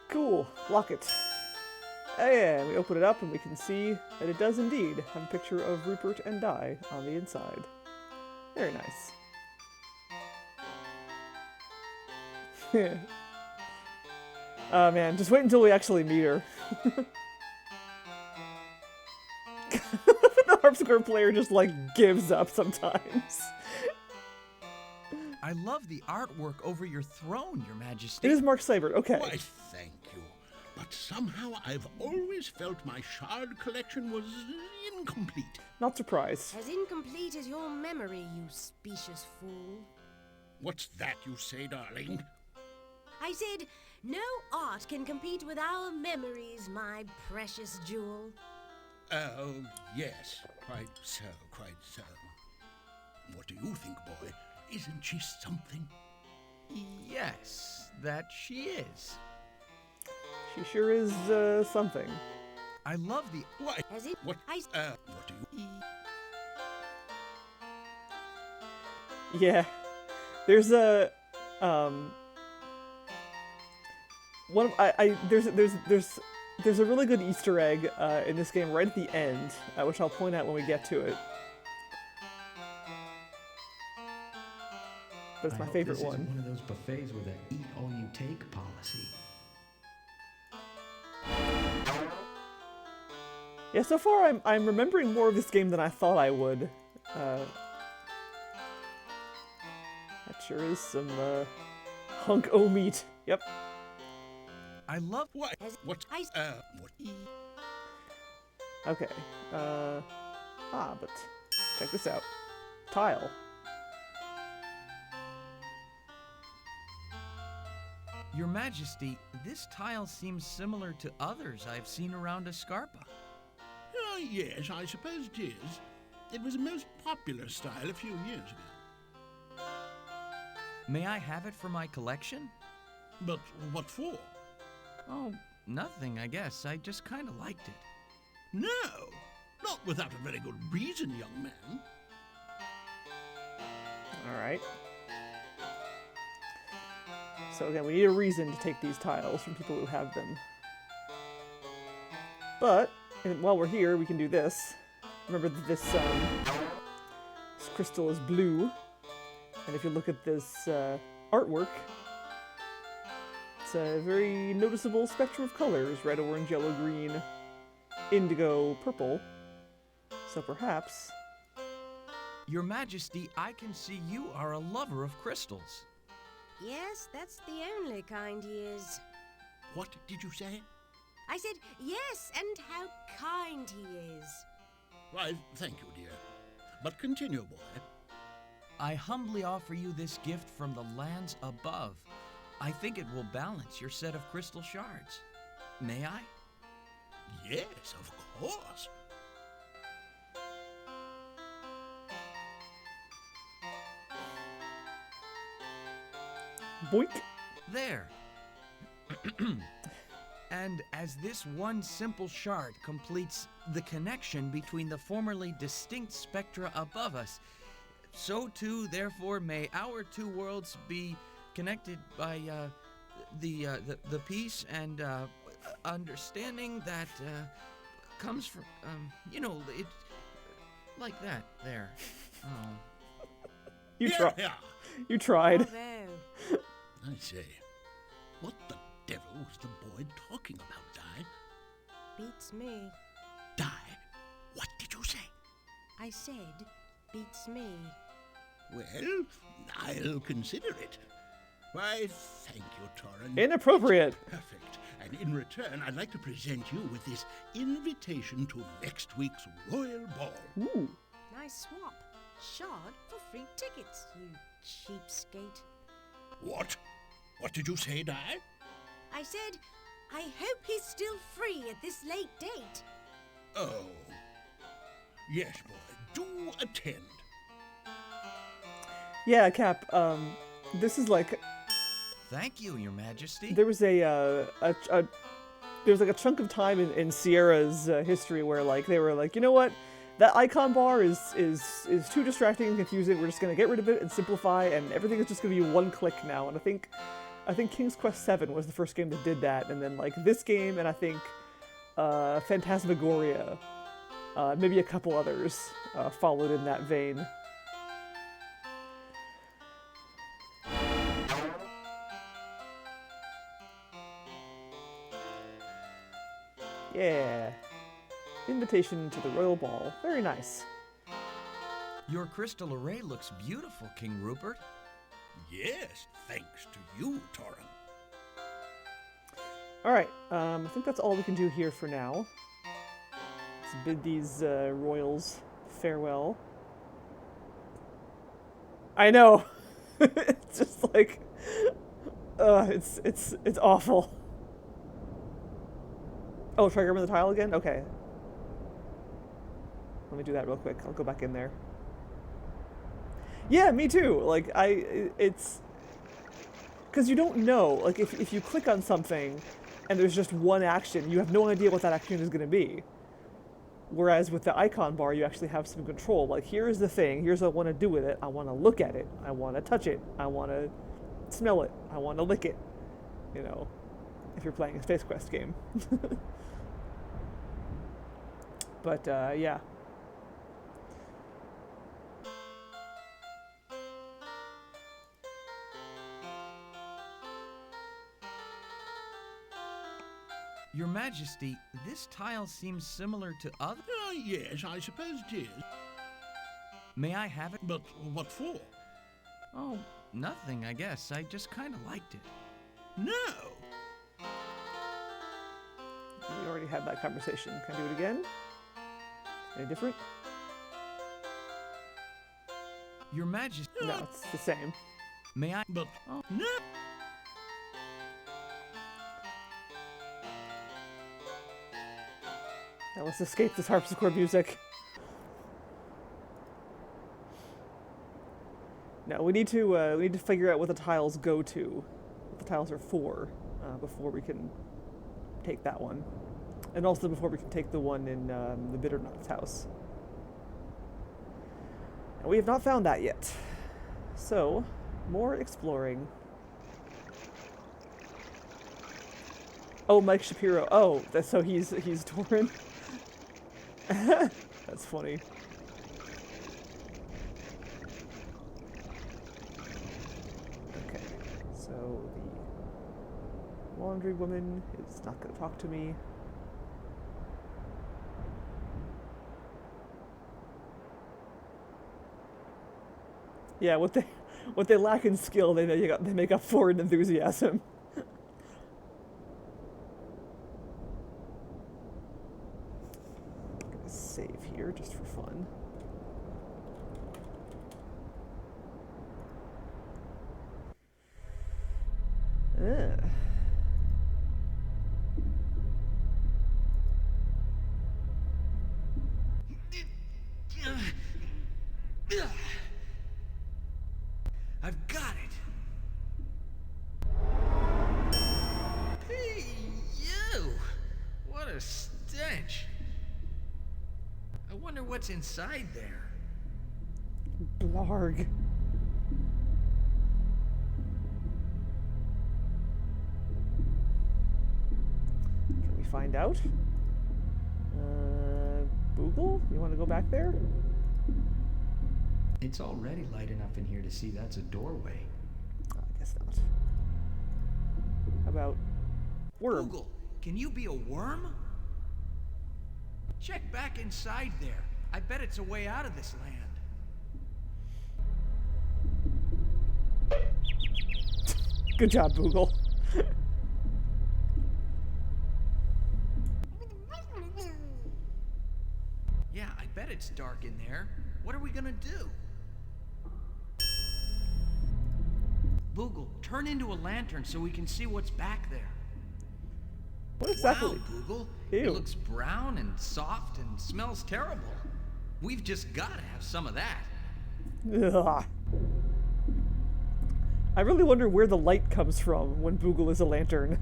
Cool. Lock it. And we open it up and we can see that it does indeed have a picture of Rupert and Di on the inside. Very nice. Oh man, just wait until we actually meet her. The harpsichord player just like gives up sometimes. I love the artwork over your throne, Your Majesty. It is Mark Seibert, okay. Why, thank you. But somehow I've always felt my shard collection was incomplete. Not surprised. As incomplete as your memory, you specious fool. What's that you say, darling? I said, no art can compete with our memories, my precious jewel. Oh, yes. Quite so, quite so. What do you think, boy? Isn't she something? Yes, that she is. She sure is, something. I love the... Why? As it, What? I, What do you... Yeah. There's a, one of, there's a really good Easter egg, in this game right at the end, which I'll point out when we get to it. But it's my favorite this one. Isn't one of those buffets with an eat-all-you-take policy. Yeah, so far I'm remembering more of this game than I thought I would. That sure is some, hunk o' meat. Yep. I love... What? As What? I, What? Okay. But check this out. Tile. Your Majesty, this tile seems similar to others I've seen around Escarpa. Oh, yes, I suppose it is. It was a most popular style a few years ago. May I have it for my collection? But what for? Oh, nothing, I guess. I just kind of liked it. No, not without a very good reason, young man. Alright. So again, we need a reason to take these tiles from people who have them. But, while we're here, we can do this. Remember that this crystal is blue. And if you look at this artwork, it's a very noticeable spectrum of colors. Red, orange, yellow, green, indigo, purple. So perhaps... Your Majesty, I can see you are a lover of crystals. yes, that's the only kind he is. What did you say? I said, yes, and how kind he is. Why, thank you, dear. But continue, boy. I humbly offer you this gift from the lands above. I think it will balance your set of crystal shards. May I? Yes, of course. Boink. There. And as this one simple shard completes the connection between the formerly distinct spectra above us, so too, therefore, may our two worlds be connected by the peace and understanding that comes from, it like that there. Oh. You Yeah, tried. yeah. You tried. Bravo. I say, what the devil was the boy talking about, Di? Beats me. Di, what did you say? I said, beats me. Well, I'll consider it. Why, thank you, Torin. Inappropriate. It's perfect. And in return, I'd like to present you with this invitation to next week's Royal Ball. Ooh. Nice swap. Shard for free tickets, you cheapskate. What? What did you say, Di? I said, I hope he's still free at this late date. Oh. Yes, boy. Do attend. Yeah, Cap. This is like Thank you, Your Majesty. there was there was like a chunk of time in Sierra's history where like they were like, you know what, that icon bar is too distracting and confusing. We're just gonna get rid of it and simplify, and everything is just gonna be one click now. And I think King's Quest VII was the first game that did that, and then like this game, and I think Phantasmagoria, maybe a couple others followed in that vein. Yeah. Invitation to the Royal Ball. Very nice. Your crystal array looks beautiful, King Rupert. Yes, thanks to you, Torin. Alright, I think that's all we can do here for now. Let's bid these royals farewell. I know! It's just like... it's awful. Oh, should I grab the tile again? Okay. Let me do that real quick. I'll go back in there. Yeah, me too. Like, it's... Because you don't know. Like, if you click on something and there's just one action, you have no idea what that action is going to be. Whereas with the icon bar, you actually have some control. Like, here's the thing. Here's what I want to do with it. I want to look at it. I want to touch it. I want to smell it. I want to lick it. You know, if you're playing a Space Quest game. But, yeah. Your Majesty, this tile seems similar to other... Yes, I suppose it is. May I have it? But what for? Oh, nothing, I guess. I just kind of liked it. No! We already had that conversation. Can I do it again? Any different? Your Majesty... No, it's the same. May I... But... Oh, No! Now let's escape this harpsichord music. No, we need to figure out what the tiles go to, what the tiles are for, before we can take that one, and also before we can take the one in the Bitternut's house. And we have not found that yet, so more exploring. Oh, Mike Shapiro. Oh, that's so he's Torin. That's funny. Okay, so the laundry woman is not going to talk to me. Yeah, what they lack in skill, they make up for in enthusiasm. Save here just for fun. what's inside there. Blarg. Can we find out? Boogle? You want to go back there? It's already light enough in here to see that's a doorway. I guess not. How about worm? Google, can you be a worm? Check back inside there. I bet it's a way out of this land. Good job, Boogle. Yeah, I bet it's dark in there. What are we gonna do? Boogle, turn into a lantern so we can see what's back there. What exactly? Wow, Boogle. Ew. It looks brown and soft and smells terrible. We've just gotta have some of that. Ugh. I really wonder where the light comes from when Boogle is a lantern.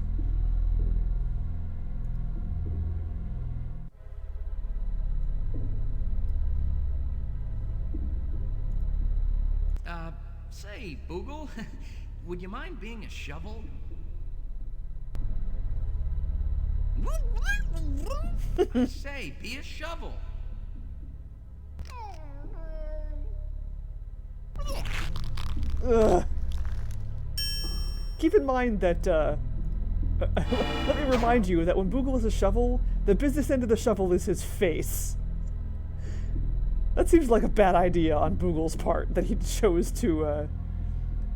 Say, Boogle, would you mind being a shovel? I say, be a shovel. Ugh. Keep in mind that, let me remind you that when Boogle is a shovel, the business end of the shovel is his face. That seems like a bad idea on Boogle's part, that he chose to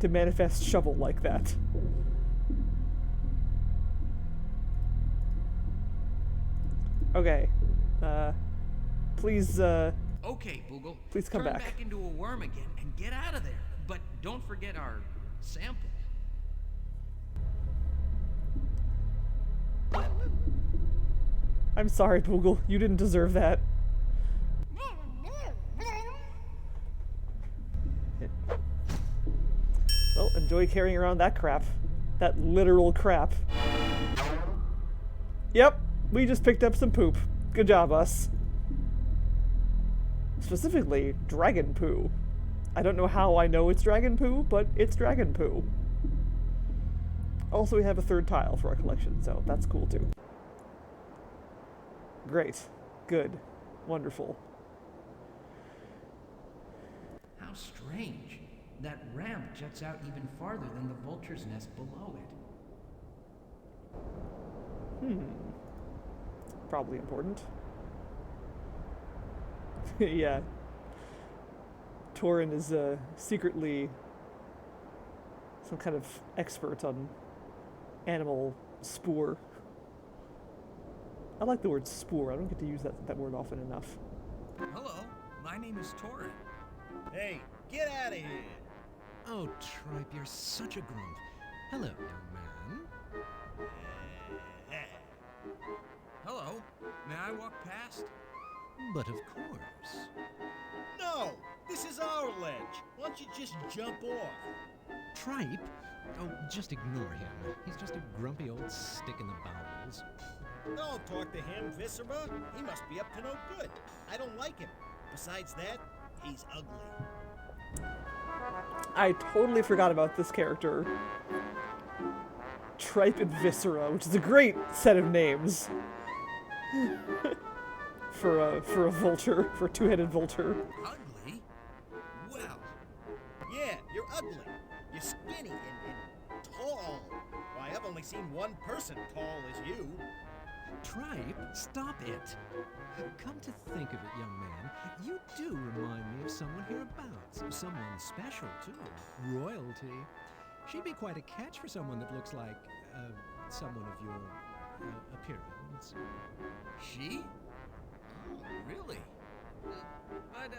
manifest shovel like that. Okay. Please, Okay, Boogle. Please come Turn back. back into a worm again and get out of there. But don't forget our sample. I'm sorry, Boogle. You didn't deserve that. Well, enjoy carrying around that crap. That literal crap. Yep, we just picked up some poop. Good job, us. Specifically, dragon poo. I don't know how I know it's dragon poo, but it's dragon poo. Also, we have a third tile for our collection, so that's cool too. Great. Good. Wonderful. How strange. That ramp juts out even farther than the vulture's nest below it. Probably important. Yeah. Torin is secretly some kind of expert on animal spoor. I like the word spoor. I don't get to use that word often enough. Hello, my name is Torin. Hey, get out of here! Oh, Tripe, you're such a grump. Hello, young man. Hello, may I walk past? But of course. No! This is our ledge! Why don't you just jump off? Tripe? Oh, just ignore him. He's just a grumpy old stick in the bowels. Don't talk to him, Viscera. He must be up to no good. I don't like him. Besides that, he's ugly. I totally forgot about this character. Tripe and Viscera, which is a great set of names. for a vulture, for a two-headed vulture. Ugly? Well, Yeah, you're ugly. You're skinny and tall. Why, I've only seen one person tall as you. Tripe, stop it. Come to think of it, young man, you do remind me of someone hereabouts. Someone special, too. Royalty. She'd be quite a catch for someone that looks like, someone of your appearance. she? Oh, really? But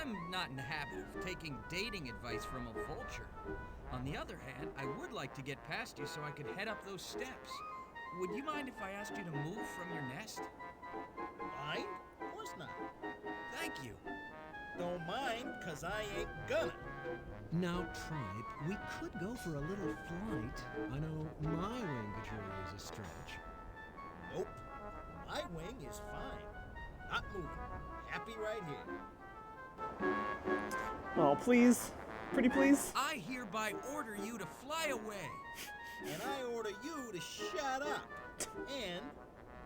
I'm not in the habit of taking dating advice from a vulture. On the other hand, I would like to get past you so I could head up those steps. Would you mind if I asked you to move from your nest? Mind? Of course not. Thank you. Don't mind, 'cause I ain't gonna. Now, Tripe, we could go for a little flight. I know my wing could really use a stretch. Nope. My wing is fine. Not moving. happy right here. Oh, please. Pretty please. I hereby order you to fly away. And I order you to shut up. And,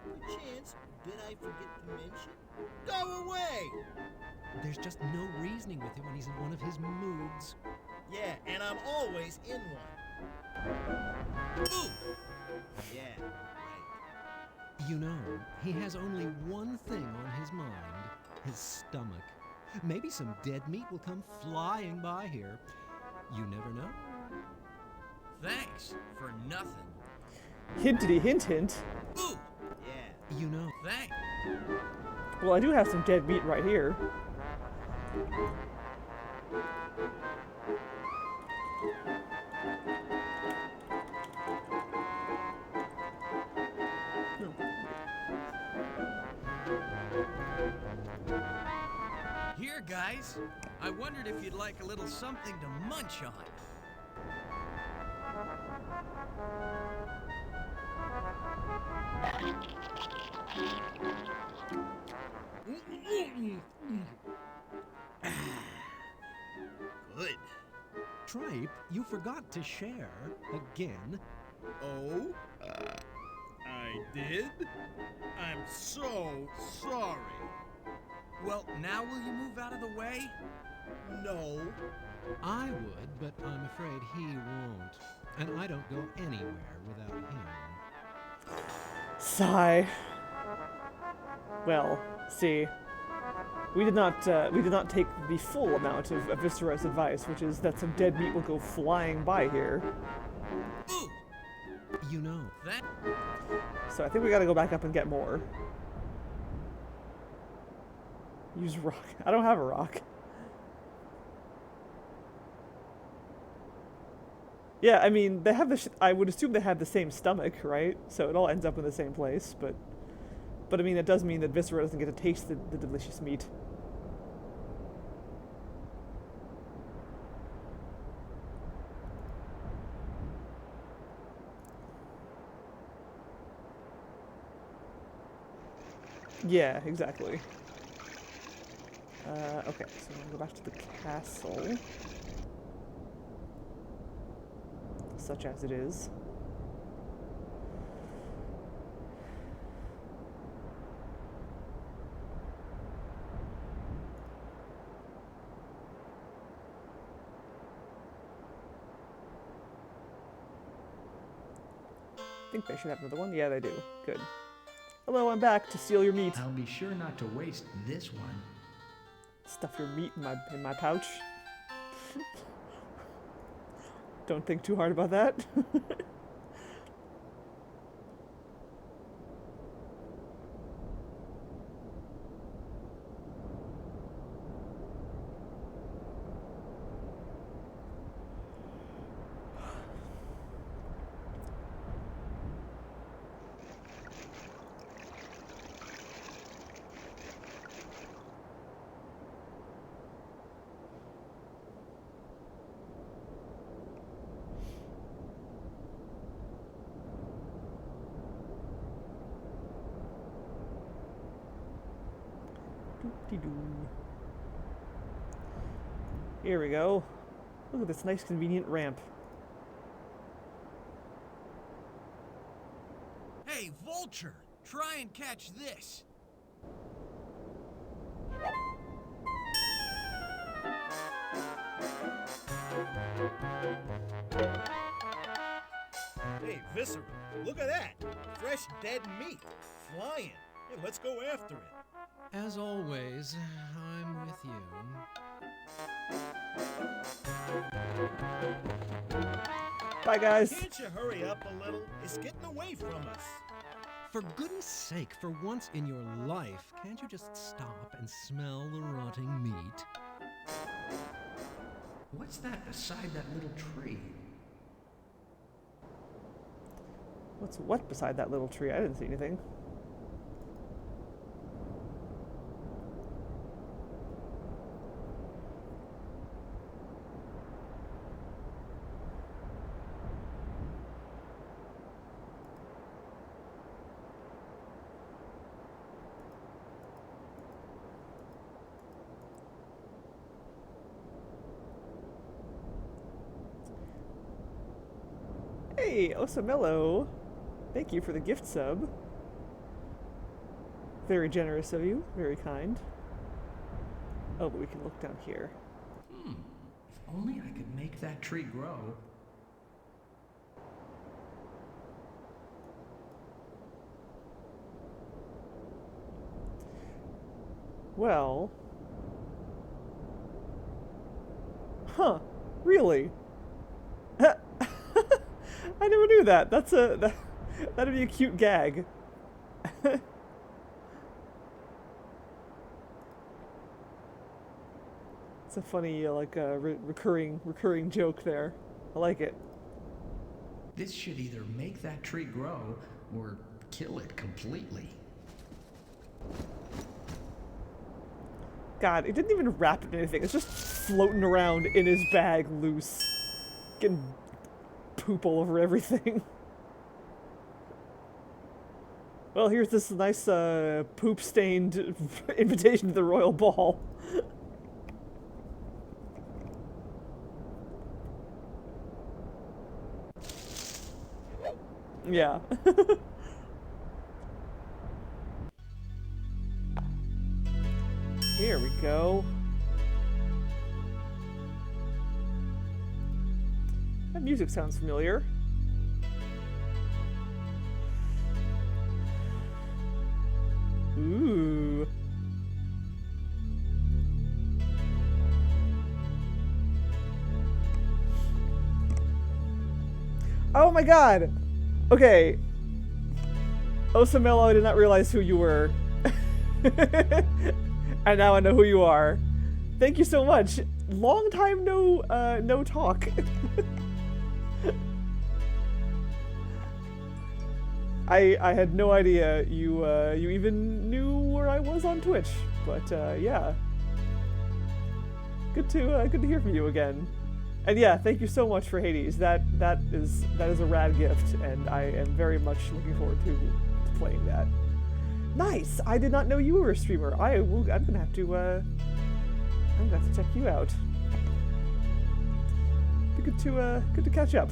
perchance, did I forget to mention? Go away! There's just no reasoning with him when he's in one of his moods. Yeah, and I'm always in one. Ooh! Yeah, right. You know, he has only one thing on his mind, his stomach. Maybe some dead meat will come flying by here. You never know. Thanks for nothing. Hintity hint hint. Ooh! Yeah. You know. Thanks. Well, I do have some dead meat right here. Here, guys. I wondered if you'd like a little something to munch on. Good. Tripe, you forgot to share again. Oh? I did? I'm so sorry. Well, now will you move out of the way? No. I would, but I'm afraid he won't. And I don't go anywhere without him. Sigh. Well, see, we did not take the full amount of Viscera's advice, which is that some dead meat will go flying by here. Ooh! You know. That. So I think we gotta go back up and get more. Use rock. I don't have a rock. Yeah, I mean, they have the. I would assume they have the same stomach, right? So it all ends up in the same place, but I mean, it does mean that Viscera doesn't get to taste the delicious meat. Yeah, exactly. Okay, so I'm gonna go back to the castle. Such as it is. I think they should have another one. Yeah, they do. Good. Hello, I'm back to steal your meat. I'll be sure not to waste this one. Stuff your meat in my pouch. Don't think too hard about that. Here we go. Look at this nice convenient ramp. Hey, Vulture! Try and catch this. Hey, Viscera, look at that. Fresh dead meat. Flying. Hey, let's go after it. As always, I'm with you. Bye, guys. Can't you hurry up a little? It's getting away from us. For goodness sake, for once in your life, can't you just stop and smell the rotting meat? What's that beside that little tree? What's what beside that little tree? I didn't see anything. Hey, Osamello. Thank you for the gift sub. Very generous of you. Very kind. Oh, but we can look down here. If only I could make that tree grow. Well... Huh. Really? I never knew that. That's a... that'd be a cute gag. It's a funny, like, recurring joke there. I like it. This should either make that tree grow or kill it completely. God, it didn't even wrap it in anything. It's just floating around in his bag loose. Getting poop all over everything. Well, here's this nice, poop-stained invitation to the royal ball. Yeah. Here we go. That music sounds familiar. Ooh. Oh my god! Okay. Osamello, I did not realize who you were. And now I know who you are. Thank you so much. Long time no talk. I had no idea you even knew where I was on Twitch, but yeah. Good to hear from you again. And yeah, thank you so much for Hades. That is a rad gift, and I am very much looking forward to playing that. Nice! I did not know you were a streamer. I'm gonna have to check you out. Be good to catch up.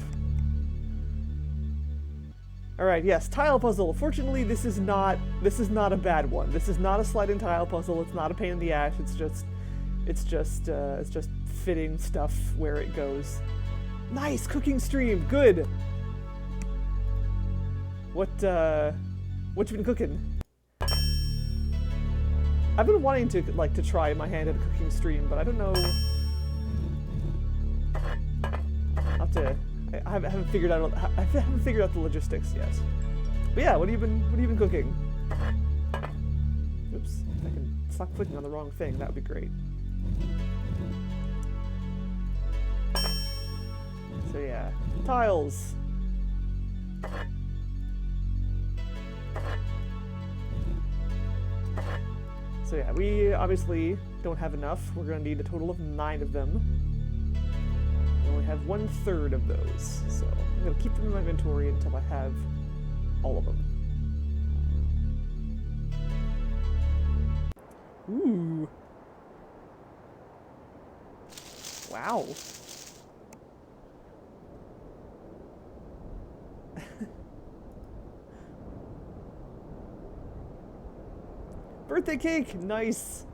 Alright, yes, tile puzzle. Fortunately, this is not a bad one. This is not a sliding tile puzzle. It's not a pain in the ass. It's just fitting stuff where it goes. Nice cooking stream. Good. What you been cooking? I've been wanting to try my hand at a cooking stream, but I don't know. I haven't figured out the logistics yet. But yeah, what have you been cooking? Oops, if I can stop clicking on the wrong thing, that would be great. So yeah, tiles. So yeah, we obviously don't have enough. We're gonna need a total of 9 of them. We only have 1/3 of those, so I'm gonna keep them in my inventory until I have all of them. Ooh. Wow. Birthday cake! Nice!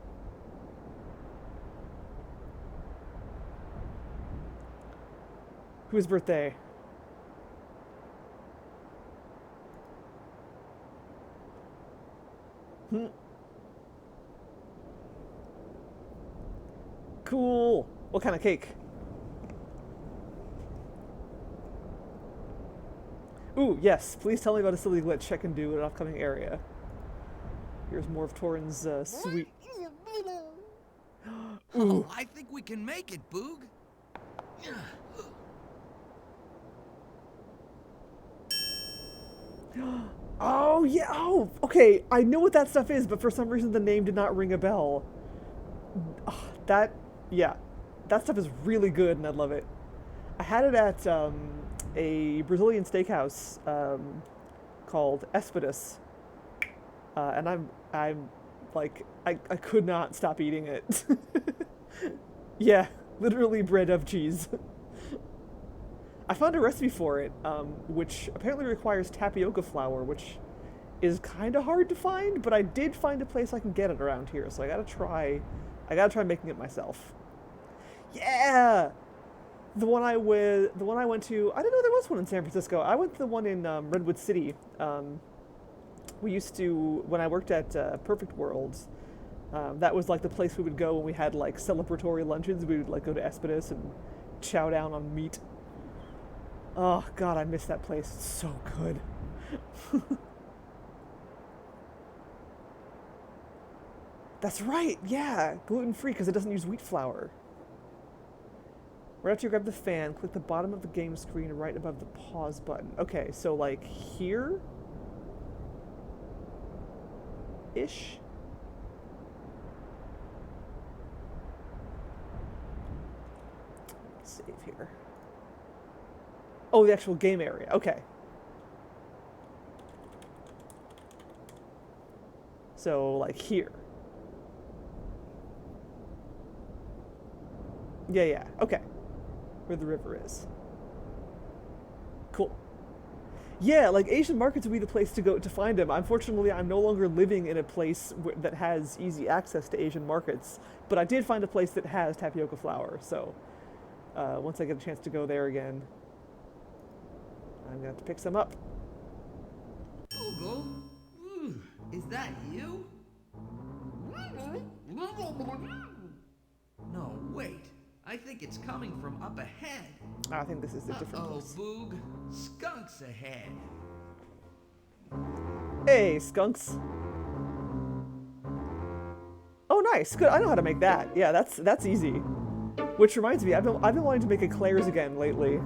Whose birthday? Cool! What kind of cake? Ooh, yes. Please tell me about a silly glitch I can do in an upcoming area. Here's more of Torin's sweet... Oh, I think we can make it, Boog. Oh, yeah! Oh, okay, I know what that stuff is, but for some reason the name did not ring a bell. Yeah. That stuff is really good, and I love it. I had it at a Brazilian steakhouse called Espadus. And I'm like, I could not stop eating it. Yeah, literally bread of cheese. I found a recipe for it, which apparently requires tapioca flour, which is kind of hard to find, but I did find a place I can get it around here, so I gotta try making it myself. Yeah! The one I went to, I didn't know there was one in San Francisco. I went to the one in Redwood City. We used to, when I worked at Perfect Worlds, that was like the place we would go when we had like celebratory luncheons. We would like go to Espadus and chow down on meat. Oh god, I miss that place. It's so good. That's right, yeah, gluten-free because it doesn't use wheat flour. Right after you grab the fan, click the bottom of the game screen right above the pause button. Okay, so like here? Ish? Save here. Oh, the actual game area, okay. So like here. Yeah, okay. Where the river is. Cool. Yeah, like Asian markets would be the place to go to find them. Unfortunately, I'm no longer living in a place that has easy access to Asian markets, but I did find a place that has tapioca flour, so once I get a chance to go there again, I'm gonna have to pick some up. Google? Is that you? No, wait. I think it's coming from up ahead. I think this is a different place. Boog. Skunks ahead. Hey, skunks. Oh, nice. Good. I know how to make that. Yeah, that's easy. Which reminds me, I've been wanting to make eclairs again lately.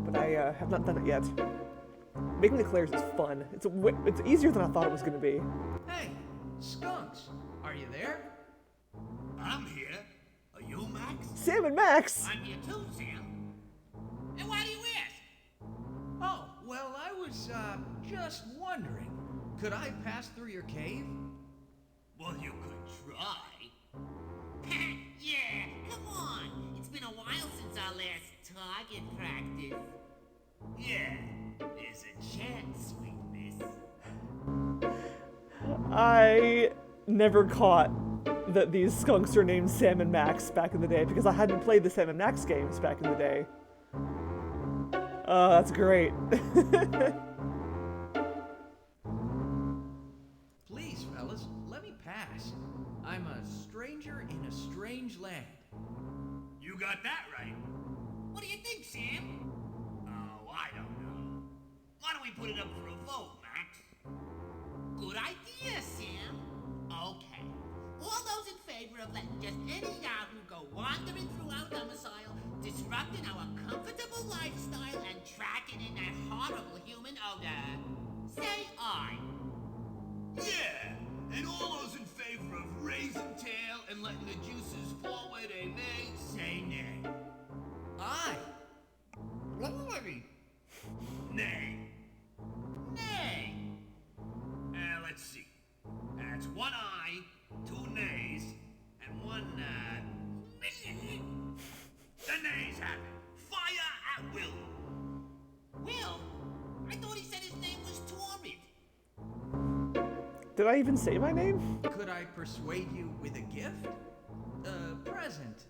But I have not done it yet. Making eclairs is fun. It's easier than I thought it was going to be. Hey, skunks, are you there? I'm here. Are you Max? Sam and Max! I'm here too, Sam. And why do you ask? Oh, well, I was, just wondering. Could I pass through your cave? Well, you could try. Yeah, come on. It's been a while since our last target practice. Yeah, there's a chance, sweet miss. I never caught that these skunks are named Sam and Max back in the day because I hadn't played the Sam and Max games back in the day. Oh, that's great. Please, fellas, let me pass. I'm a stranger in a strange land. You got that right. What do you think, Sam? Oh, I don't know. Why don't we put it up for a vote, Max? Good idea, Sam. Okay. All those in favor of letting just any Yahoo go wandering through our domicile, disrupting our comfortable lifestyle, and tracking in that horrible human odor, say aye. Yeah, and all those in favor of raising tail and letting the juices fall where they may, say nay. Aye. Nay. Nay. Let's see. That's one aye, two nays, and one, The nays have it. Fire at will. Will? I thought he said his name was Torin. Did I even say my name? Could I persuade you with a gift? A present?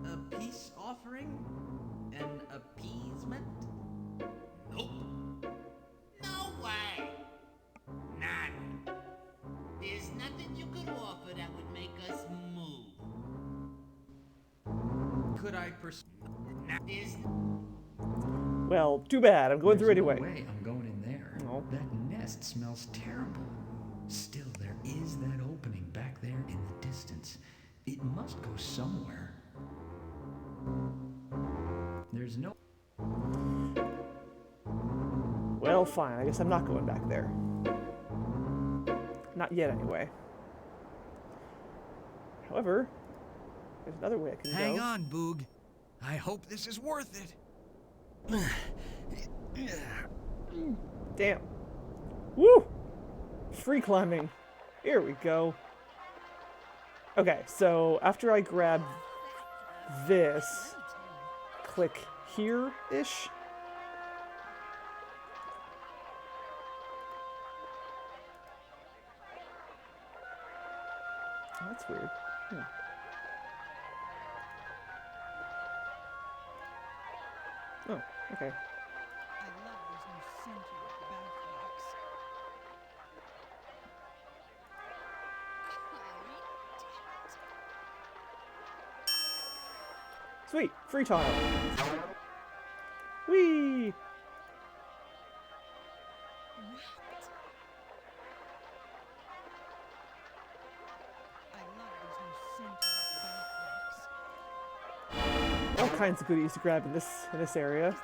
A peace offering? An appeasement? Nope. No way. None. There's nothing you could offer that would make us move. Could I There's Well, too bad. I'm going through anyway. No way I'm going in there. No. That nest smells terrible. Still, there is that opening back there in the distance. It must go somewhere. There's no... Well, fine. I guess I'm not going back there. Not yet, anyway. However, there's another way I can Hang go. on, Boog. I hope this is worth it. Damn. Woo! Free climbing. Here we go. Okay, so after I grab this, click here-ish. Oh, that's weird. Oh, okay. I love these new scented bath rocks. Sweet, free tile. Whee! All kinds of goodies to grab in this area.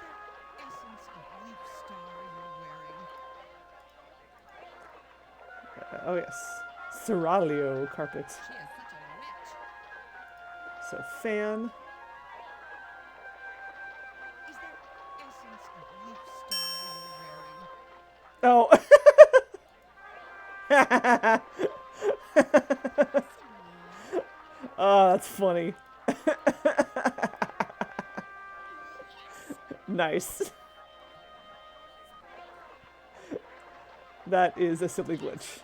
Oh yes, Seraglio carpet. So fan. Oh. Oh, that's funny. Nice. That is a silly glitch.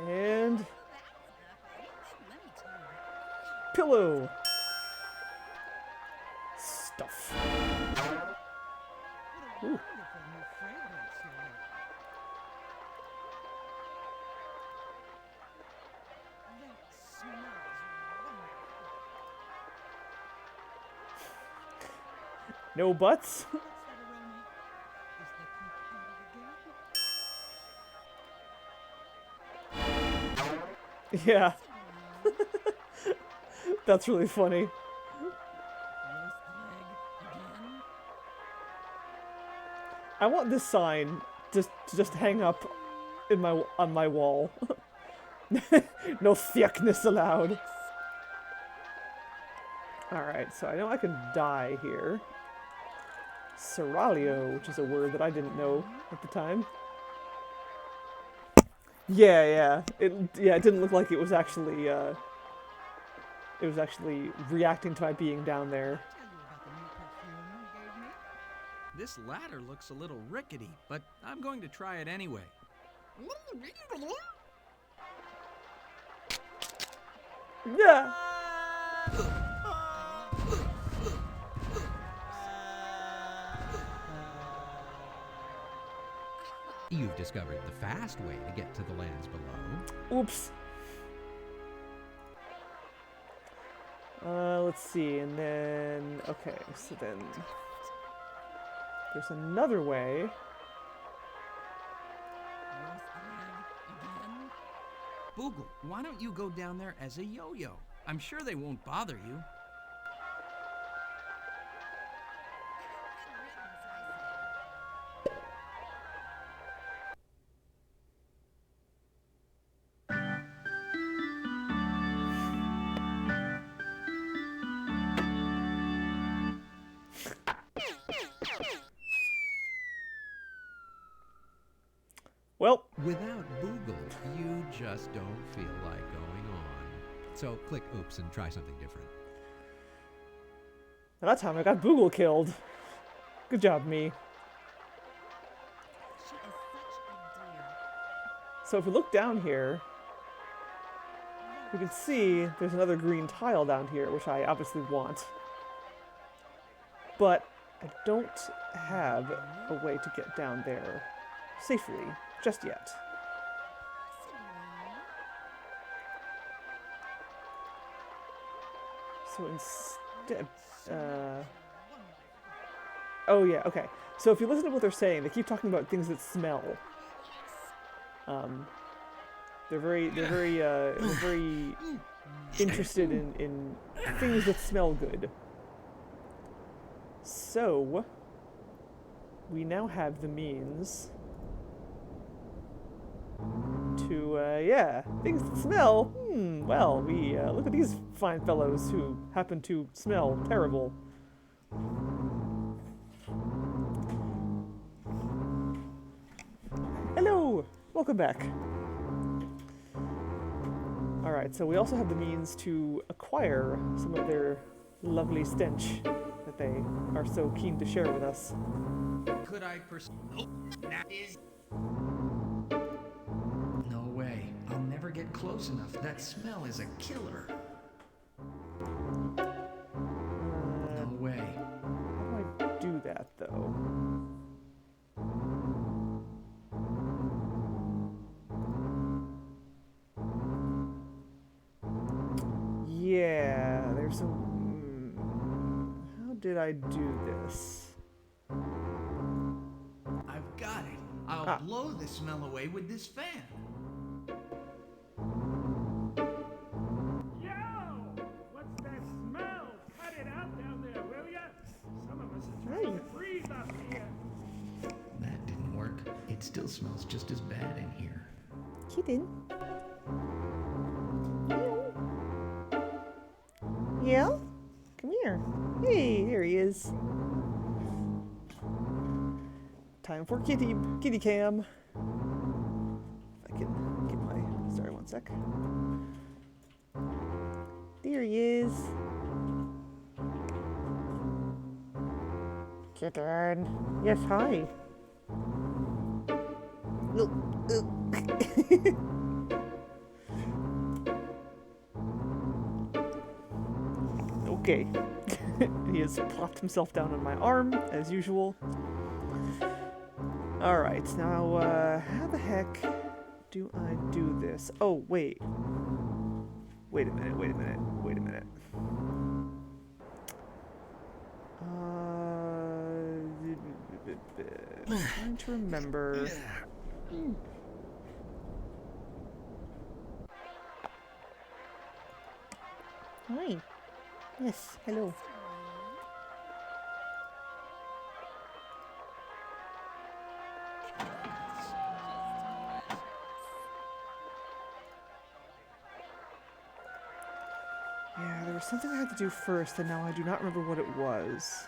And pillow stuff. Ooh. No butts? Yeah. That's really funny. I want this sign to just hang up in on my wall. No thickness allowed. Alright, so I know I can die here. Seraglio, which is a word that I didn't know at the time. Yeah. It didn't look like it was actually reacting to my being down there. This ladder looks a little rickety, but I'm going to try it anyway. Yeah. You've discovered the fast way to get to the lands below. Oops. Let's see, and then... Okay, so then... There's another way. Boogle, why don't you go down there as a yo-yo? I'm sure they won't bother you. Well, without Boogle, you just don't feel like going on. So click oops and try something different. that time I got Boogle killed. Good job, me. So if we look down here, we can see there's another green tile down here, which I obviously want. But I don't have a way to get down there safely just yet. So instead, oh yeah, okay. So if you listen to what they're saying, they keep talking about things that smell. They're very interested in things that smell good. So we now have the means to, yeah, things that smell. Well, we look at these fine fellows who happen to smell terrible. Welcome back. Alright, so we also have the means to acquire some of their lovely stench that they are so keen to share with us. Could I Nope, that is. No way. I'll never get close enough. That smell is a killer. No way. How do I do that, though? Yeah, there's some... How did I do this? I've got it. I'll blow the smell away with this fan. Yo! What's that smell? Cut it out down there, will ya? Some of us are trying to breathe up here. That didn't work. It still smells just as bad in here. Kitten. Yeah? Come here. Hey, there he is. Time for kitty cam. If I can get my... Sorry, one sec. There he is. Kitten. Yes, hi. Okay. He has plopped himself down on my arm, as usual. Alright, now, how the heck do I do this? Oh, wait. Wait a minute, wait a minute, wait a minute. Trying to remember. Hi. Yes, hello. Yeah, there was something I had to do first, and now I do not remember what it was.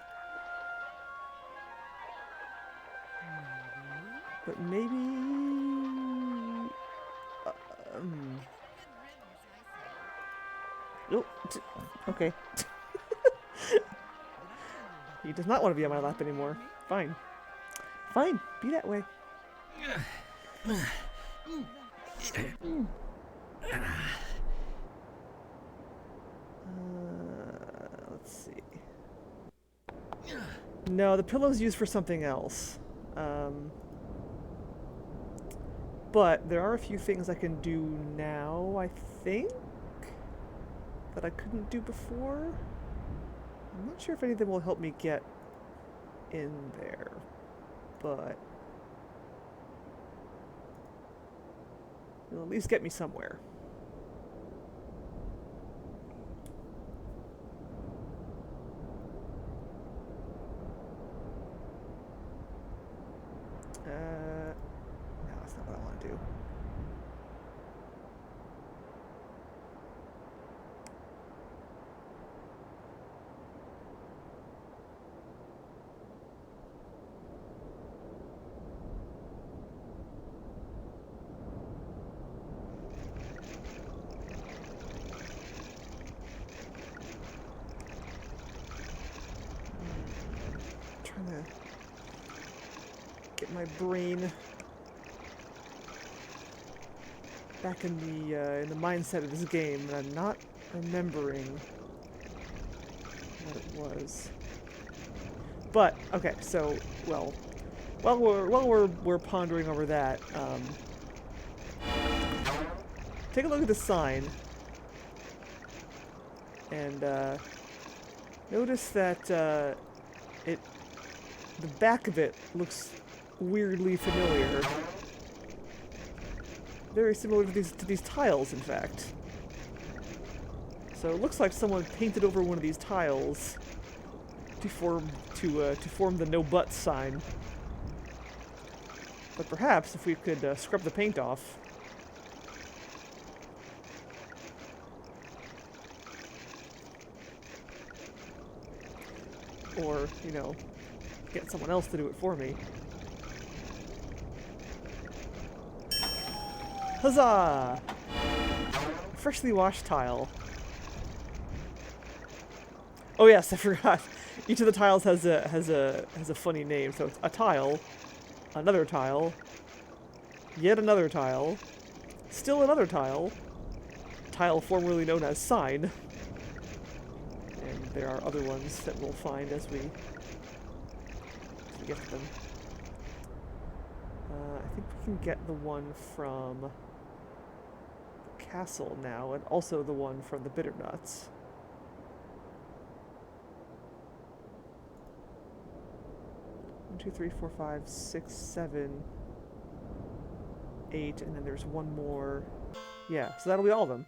But maybe... Nope. Okay. He does not want to be on my lap anymore. Fine. Fine. Be that way. Let's see. No, the pillow's used for something else. But there are a few things I can do now, I think, that I couldn't do before. I'm not sure if any of them will help me get in there, but it'll at least get me somewhere. No, that's not what I want to do. Trying to get my brain back in the mindset of this game, and I'm not remembering what it was. But okay, so while we're pondering over that, take a look at the sign and notice that the back of it looks weirdly familiar. Very similar to these tiles, in fact. So it looks like someone painted over one of these tiles to form the no butt sign. But perhaps if we could scrub the paint off. Or, you know, get someone else to do it for me. Huzzah! Freshly washed tile. Oh yes, I forgot. Each of the tiles has a funny name. So it's a tile, another tile, yet another tile, still another tile, tile formerly known as sign. And there are other ones that we'll find as we get to them. I think we can get the one from the castle now, and also the one from the bitter nuts. One, two, three, four, five, six, 7, 8, and then there's one more. Yeah, so that'll be all of them.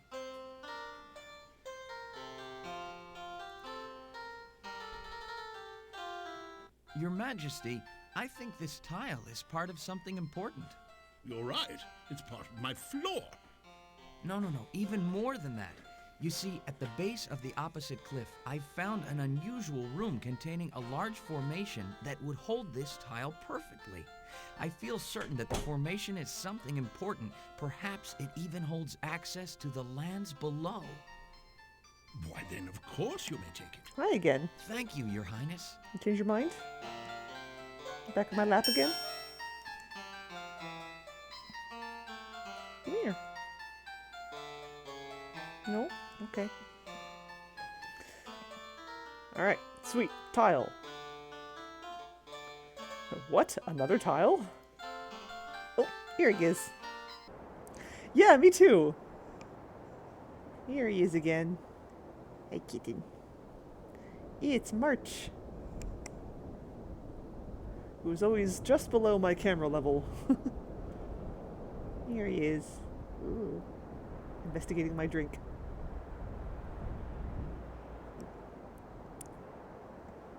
Your Majesty, I think this tile is part of something important. You're right. It's part of my floor. No, even more than that. You see, at the base of the opposite cliff, I found an unusual room containing a large formation that would hold this tile perfectly. I feel certain that the formation is something important. Perhaps it even holds access to the lands below. Why then, of course you may take it. Hi again. Thank you, Your Highness. You change your mind? Back in my lap again? Come here. No? Okay. Alright, sweet. Tile. What? Another tile? Oh, here he is. Yeah, me too. Here he is again. Hey, kitten. It's March. Who's always just below my camera level. Here he is. Ooh. Investigating my drink.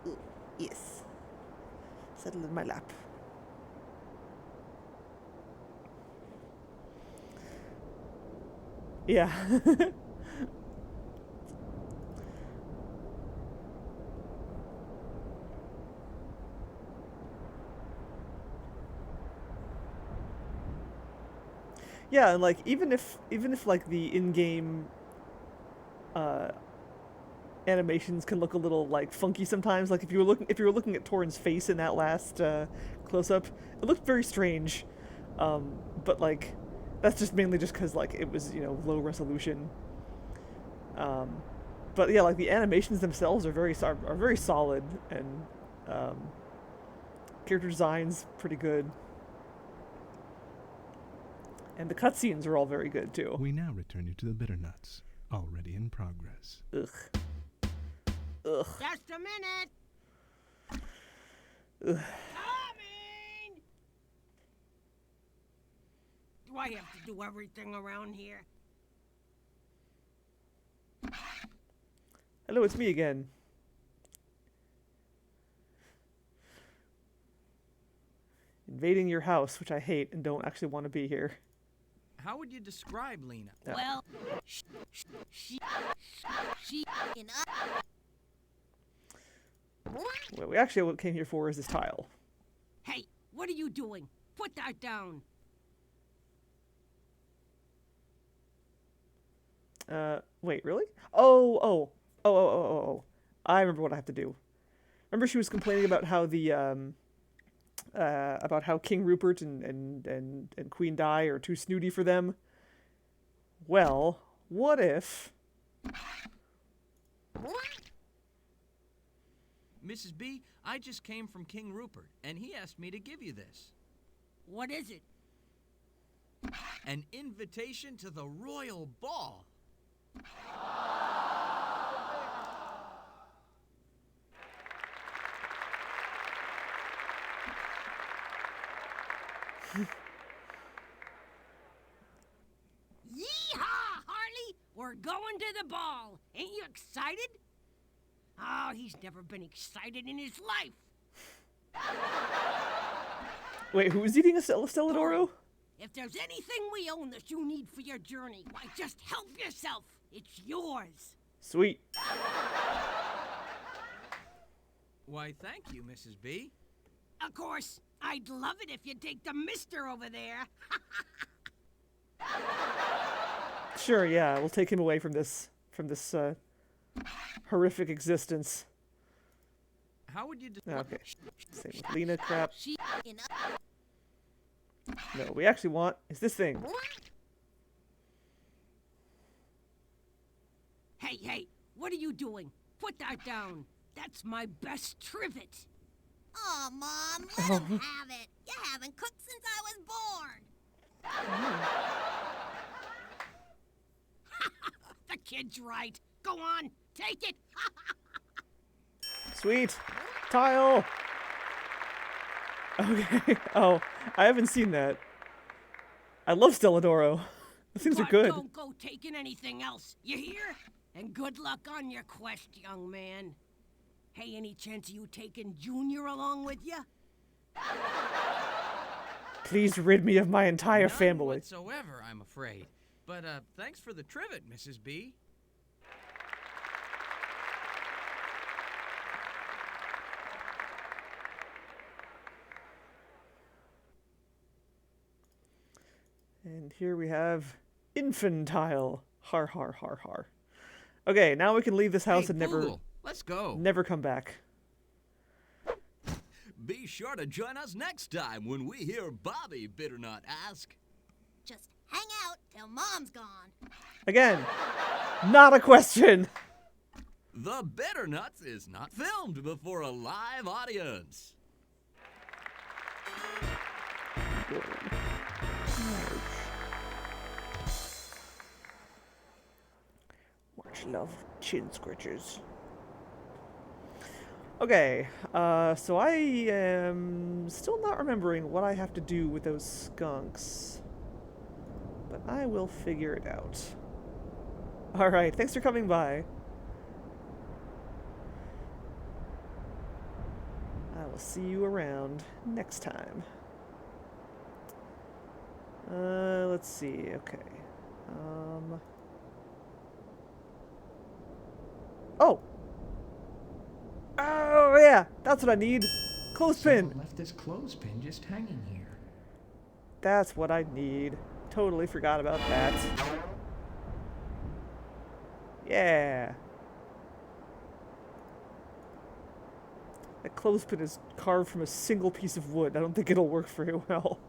Ooh, yes. Settle in my lap. Yeah. Yeah, and like even if like the in-game animations can look a little like funky sometimes, like if you were looking at Torin's face in that last close-up, it looked very strange. But like that's just mainly just because like it was, you know, low resolution. But yeah, like the animations themselves are very solid, and character design's pretty good. And the cutscenes are all very good, too. We now return you to the bitter nuts, already in progress. Ugh. Ugh. Just a minute. Ugh. Coming! Do I have to do everything around here? Hello, it's me again. Invading your house, which I hate and don't actually want to be here. How would you describe Lena? Yeah. Well, What we actually came here for is this tile. Hey, what are you doing? Put that down. Wait, really? Oh. I remember what I have to do. Remember she was complaining about how the, about how King Rupert and Queen Di are too snooty for them? Well, what if... Mrs. B, I just came from King Rupert, and he asked me to give you this. What is it? An invitation to the royal ball. Yee-haw, Harley! We're going to the ball. Ain't you excited? Oh, he's never been excited in his life. Wait, who's eating a Stelladoro? If there's anything we own that you need for your journey, why, just help yourself. It's yours. Sweet. Why, thank you, Mrs. B. Of course, I'd love it if you'd take the mister over there. Sure, yeah, we'll take him away from this horrific existence. How would you Okay. Same with Lena crap. She No, what we actually want is this thing. Hey, hey, what are you doing? Put that down. That's my best trivet. Oh, Mom, let him have it. You haven't cooked since I was born. The kid's right. Go on, take it. Sweet. Tile. Okay. Oh, I haven't seen that. I love Stelladoro. Those things are But good. don't go taking anything else. You hear? And good luck on your quest, young man. Hey, any chance of you taking Junior along with you? Please rid me of my entire None family. whatsoever, I'm afraid. But thanks for the trivet, Mrs. B. And here we have infantile. Har har har har. Okay, now we can leave this house Hey, and never Fool, let's go. never come back. Be sure to join us next time when we hear Bobby Bitternut ask. Just hang out till Mom's gone. Again, not a question. The Bitternuts is not filmed before a live audience. Much love, chin scratchers. Okay, so I am still not remembering what I have to do with those skunks. But I will figure it out. Alright, thanks for coming by. I will see you around next time. Let's see, okay. Oh! Oh, yeah! That's what I need! Clothespin! Someone left this clothespin just hanging here. That's what I need. Totally forgot about that. Yeah! That clothespin is carved from a single piece of wood. I don't think it'll work very well.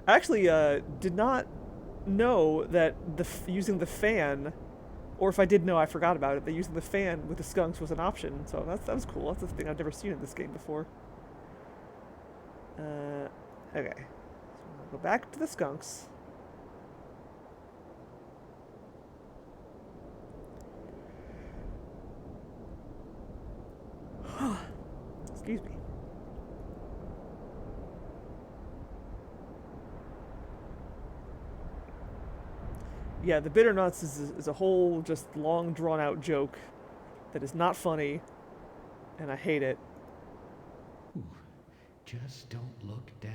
I actually did not know that using the fan, or if I did know, I forgot about it, that using the fan with the skunks was an option. So that was cool. That's a thing I've never seen in this game before. Okay. So I'll go back to the skunks. Excuse me. Yeah, the bitter nuts is a whole just long drawn out joke that is not funny, and I hate it. Ooh, just don't look down.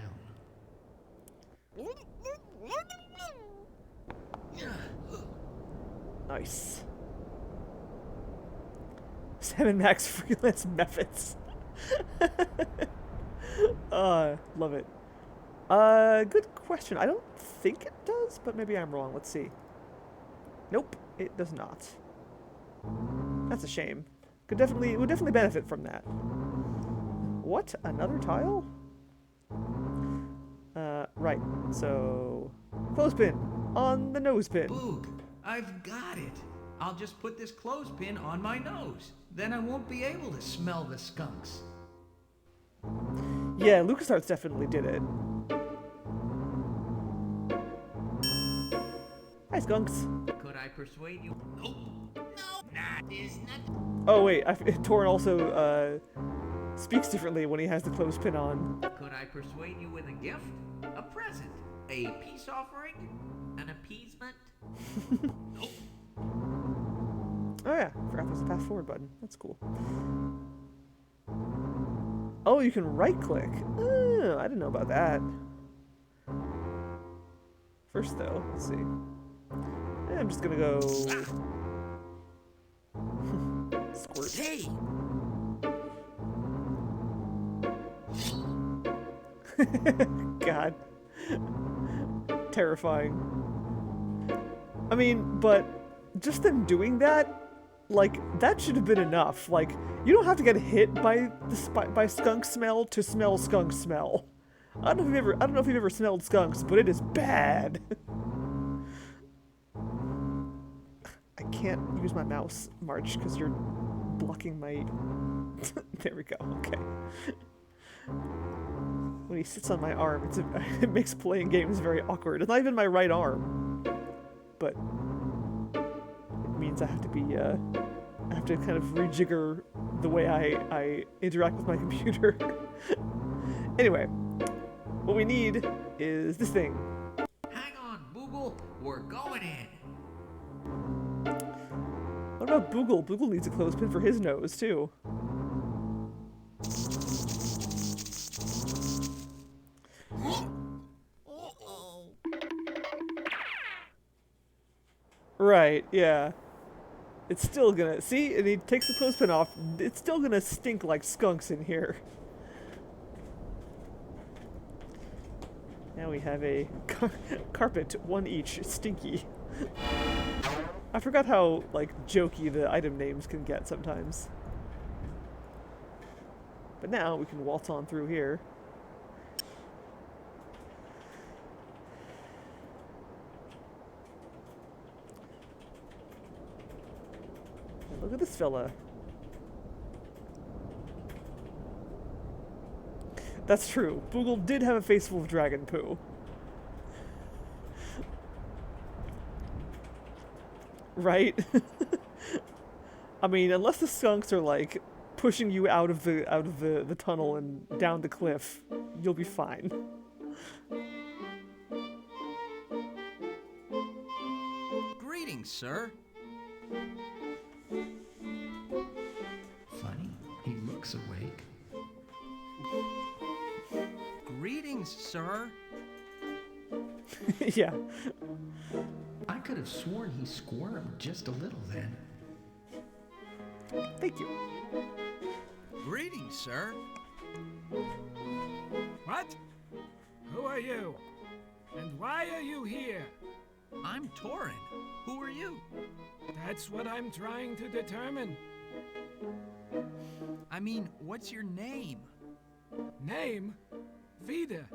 Nice. Sam and Max freelance methods. Love it. Good question. I don't think it does, but maybe I'm wrong. Let's see. Nope, it does not. That's a shame. Would definitely benefit from that. What? Another tile? Right. So, clothespin on the nose pin. Boog, I've got it. I'll just put this clothespin on my nose. Then I won't be able to smell the skunks. Yeah, LucasArts definitely did it. Hi, skunks. Could I persuade you? Nope. No, that is not. Oh wait, Torin also speaks differently when he has the clothespin on. Could I persuade you with a gift? A present? A peace offering? An appeasement? Nope. Oh yeah, forgot there's a fast forward button. That's cool. Oh, you can right click. Oh, I didn't know about that. First though, let's see. I'm just gonna go squirt. Hey! God. Terrifying. I mean, but just them doing that, like, that should have been enough. Like, you don't have to get hit by by skunk smell to smell skunk smell. I don't know if you've ever smelled skunks, but it is bad. I can't use my mouse, March, because you're blocking my... There we go, okay. When he sits on my arm, it makes playing games very awkward. It's not even my right arm. But it means I have to be, I have to kind of rejigger the way I interact with my computer. Anyway, what we need is this thing. Hang on, Boogle. We're going in. What about Boogle? Boogle needs a clothespin for his nose, too. Right, yeah. It's still gonna... See? And he takes the clothespin off. It's still gonna stink like skunks in here. Now we have a carpet, one each, stinky. I forgot how, like, jokey the item names can get sometimes. But now we can waltz on through here. And look at this fella. That's true. Boogle did have a face full of dragon poo. Right? I mean, unless the skunks are like pushing you out of the tunnel and down the cliff, you'll be fine. Greetings, sir. Funny, he looks awake. Greetings, sir. Yeah. I could have sworn he squirmed just a little then. Thank you. Greetings, sir. What? Who are you? And why are you here? I'm Torin. Who are you? That's what I'm trying to determine. I mean, what's your name? Name? Vida.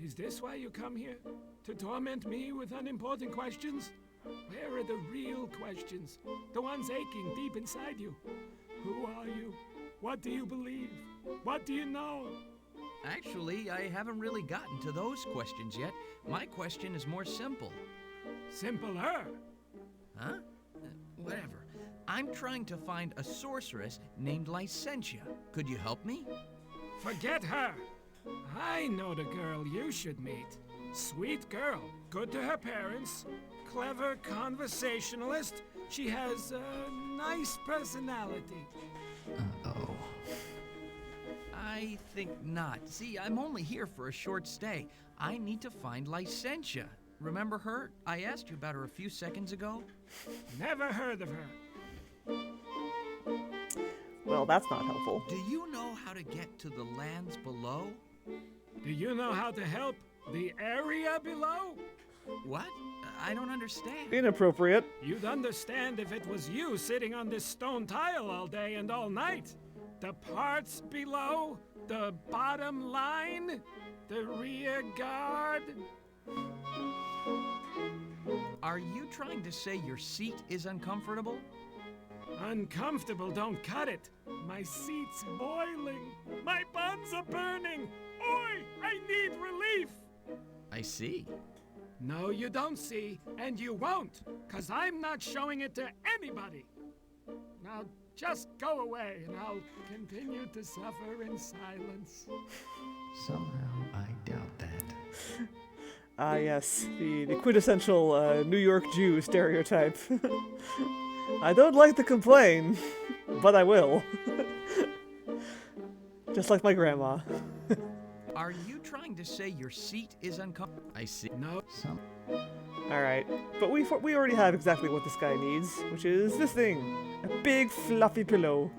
Is this why you come here? To torment me with unimportant questions? Where are the real questions? The ones aching deep inside you. Who are you? What do you believe? What do you know? Actually, I haven't really gotten to those questions yet. My question is more simple. Simpler? Huh? Whatever. I'm trying to find a sorceress named Licentia. Could you help me? Forget her. I know the girl you should meet. Sweet girl, good to her parents, clever conversationalist. She has a nice personality. Uh-oh. I think not. See, I'm only here for a short stay. I need to find Licentia. Remember her? I asked you about her a few seconds ago. Never heard of her. Well, that's not helpful. Do you know how to get to the lands below? Do you know how to help the area below? What? I don't understand. Inappropriate. You'd understand if it was you sitting on this stone tile all day and all night. The parts below, the bottom line, the rear guard. Are you trying to say your seat is uncomfortable? Uncomfortable, don't cut it. My seat's boiling. My buns are burning. Oi, I need relief. I see. No, you don't see, and you won't, 'cause I'm not showing it to anybody. Now, just go away, and I'll continue to suffer in silence. Somehow, I doubt that. Ah, yes, the quintessential New York Jew stereotype. I don't like to complain, but I will. Just like my grandma. Are you trying to say your seat is uncomfortable? I see. No. Alright, but we already have exactly what this guy needs, which is this thing. A big fluffy pillow.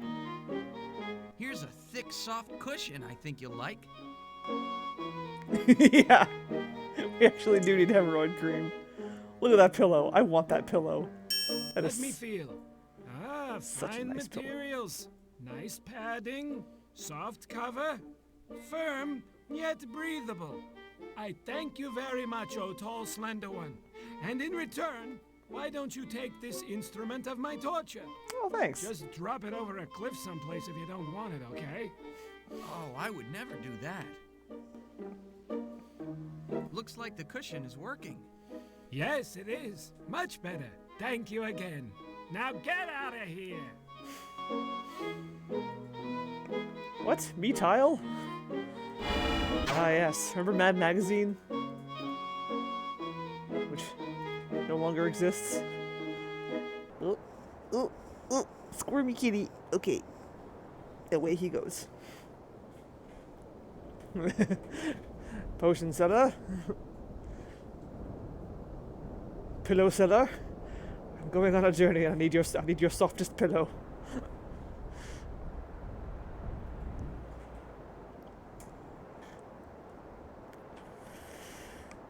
Here's a thick, soft cushion I think you'll like. Yeah. We actually do need hemorrhoid cream. Look at that pillow. I want that pillow. That Let is me feel. Ah, such a fine nice pillow. materials. Nice padding. Soft cover. Firm, yet breathable. I thank you very much, O tall, slender one. And in return, why don't you take this instrument of my torture? Oh, thanks. Just drop it over a cliff someplace if you don't want it, okay? Oh, I would never do that. Looks like the cushion is working. Yes, it is. Much better. Thank you again. Now get out of here. What? Me tile? Ah, yes. Remember Mad Magazine? Which no longer exists. Oh, oh, oh. Squirmy kitty. Okay. Away he goes. Potion seller. Pillow seller. I'm going on a journey and I need your softest pillow.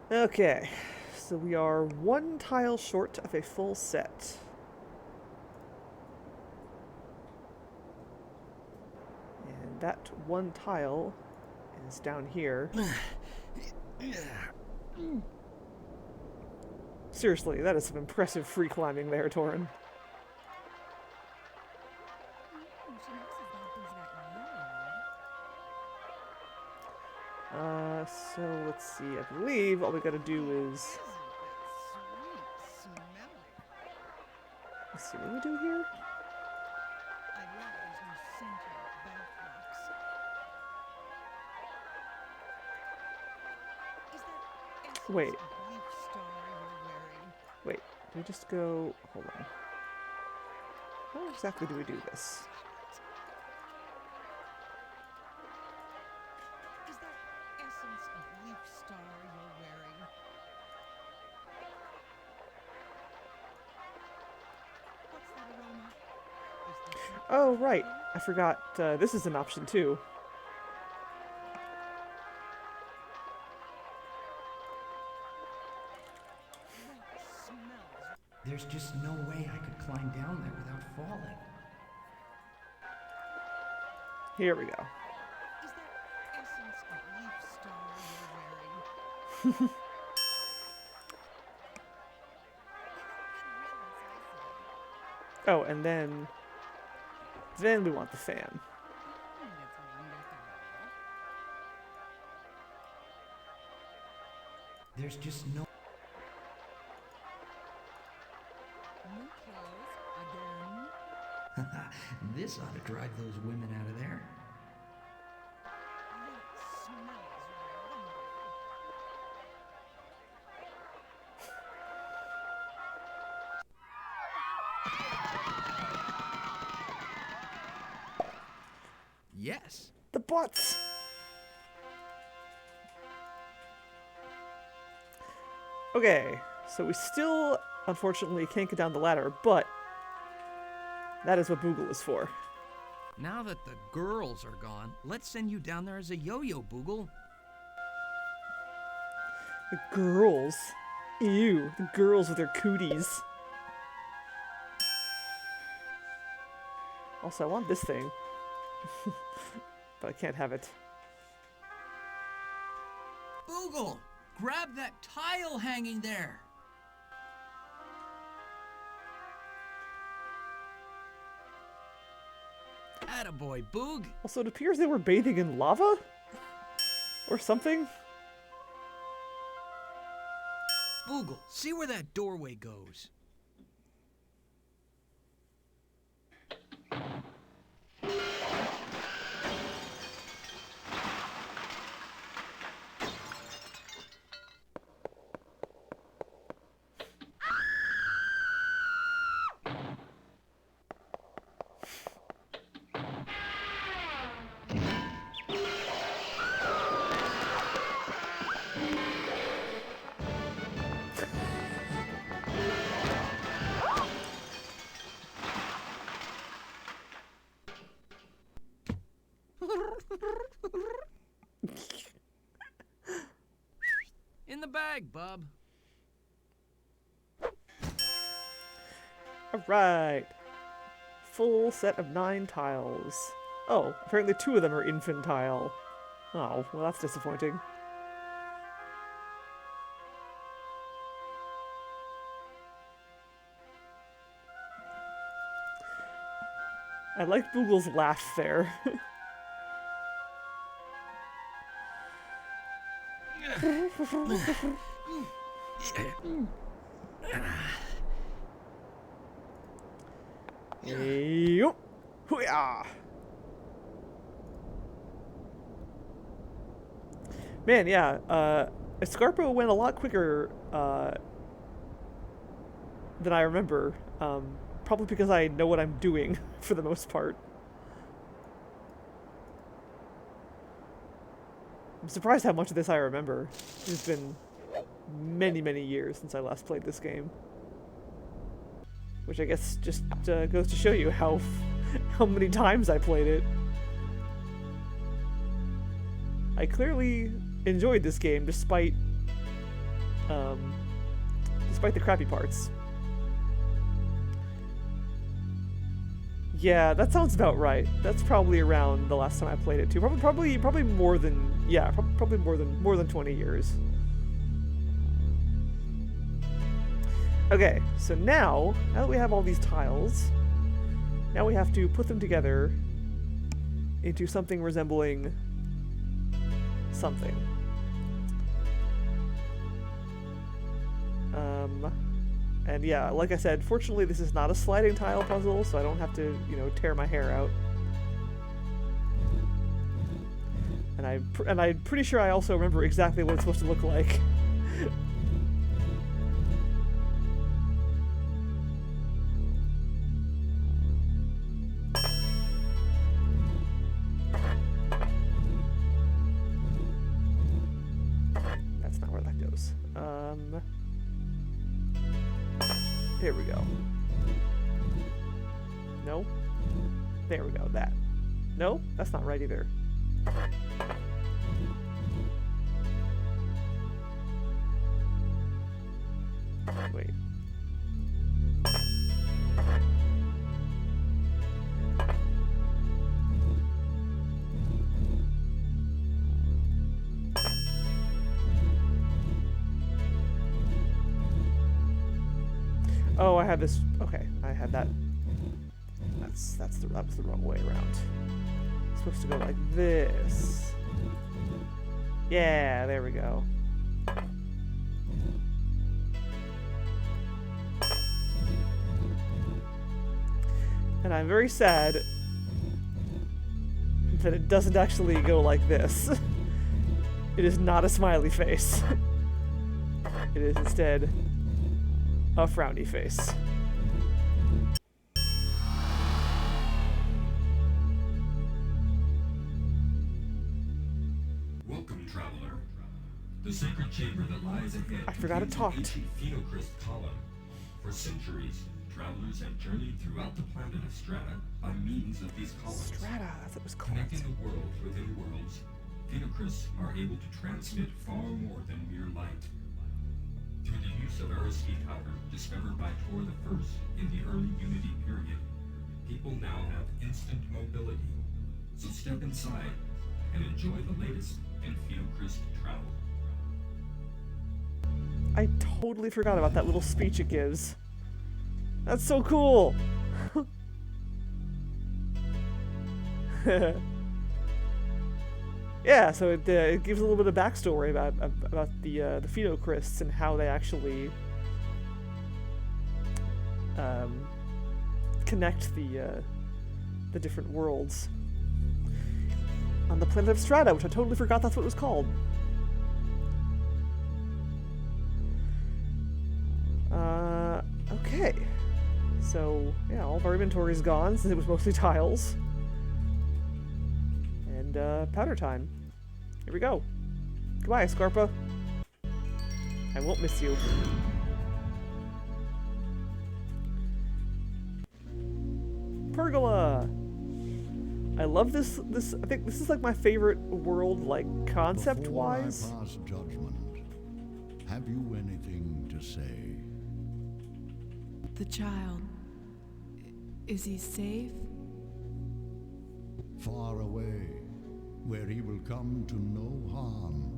Okay, so we are one tile short of a full set. And that one tile is down here. Seriously, that is some impressive free climbing there, Torin. So let's see, I believe all we gotta do is... Let's see, what do we do here? Wait. Wait, do we just go... Hold on. How exactly do we do this? Oh, right. I forgot this is an option too. There's just no way I could climb down there without falling. Here we go. Oh, and then we want the fan. There's just no... This ought to drive those women out of there. Yes. The butts! Okay, so we still, unfortunately, can't get down the ladder, but that is what Boogle is for. Now that the girls are gone, let's send you down there as a yo-yo, Boogle. The girls? Ew, the girls with their cooties. Also, I want this thing. But I can't have it. Boogle, grab that tile hanging there. Attaboy, Boog. Also, it appears they were bathing in lava? Or something? Boogle, see where that doorway goes. bag, bub. Alright. Full set of 9 tiles. Oh, apparently 2 of them are infantile. Oh, well that's disappointing. I like Boogle's laugh there. Yo! Hoo-yah! Man, yeah, Escarpo went a lot quicker than I remember. Probably because I know what I'm doing, for the most part. I'm surprised how much of this I remember. It's been many, many years since I last played this game. Which I guess just goes to show you how many times I played it. I clearly enjoyed this game despite the crappy parts. Yeah, that sounds about right. That's probably around the last time I played it too. Probably more than, yeah, probably more than 20 years. Okay, so now that we have all these tiles, now we have to put them together into something resembling something. And yeah, like I said, fortunately this is not a sliding tile puzzle, so I don't have to, you know, tear my hair out. And I'm pretty sure I also remember exactly what it's supposed to look like. That's not where that goes. Here we go. No? There we go, that. No? That's not right either. Wait. Oh, I had this. Okay, I had that. That was the wrong way around. It's supposed to go like this. Yeah, there we go. And I'm very sad that it doesn't actually go like this. It is not a smiley face. It is instead a frowny face. Welcome, traveler. The sacred chamber that lies ahead. I forgot it talked. Ancient Phenocryst column. For centuries, travelers have journeyed throughout the planet of Strata by means of these columns. Strata, as it was called. Connecting the world within worlds, Phenocrysts are able to transmit far more than mere light. Through the use of Ariski powder discovered by Tor I in the early Unity period, people now have instant mobility. So step inside and enjoy the latest in Phenocryst travel. I totally forgot about that little speech it gives. That's so cool! Yeah, so it gives a little bit of backstory about the Phenocrysts and how they actually connect the different worlds on the planet of Strata, which I totally forgot that's what it was called. Okay, so yeah, all of our inventory is gone since it was mostly tiles. And powder time. Here we go. Goodbye, Escarpa. I won't miss you. Pergola! I love this. I think this is like my favorite world, like concept-wise. Before I pass judgment, Have you anything to say? The child. Is he safe? Far away, where he will come to no harm.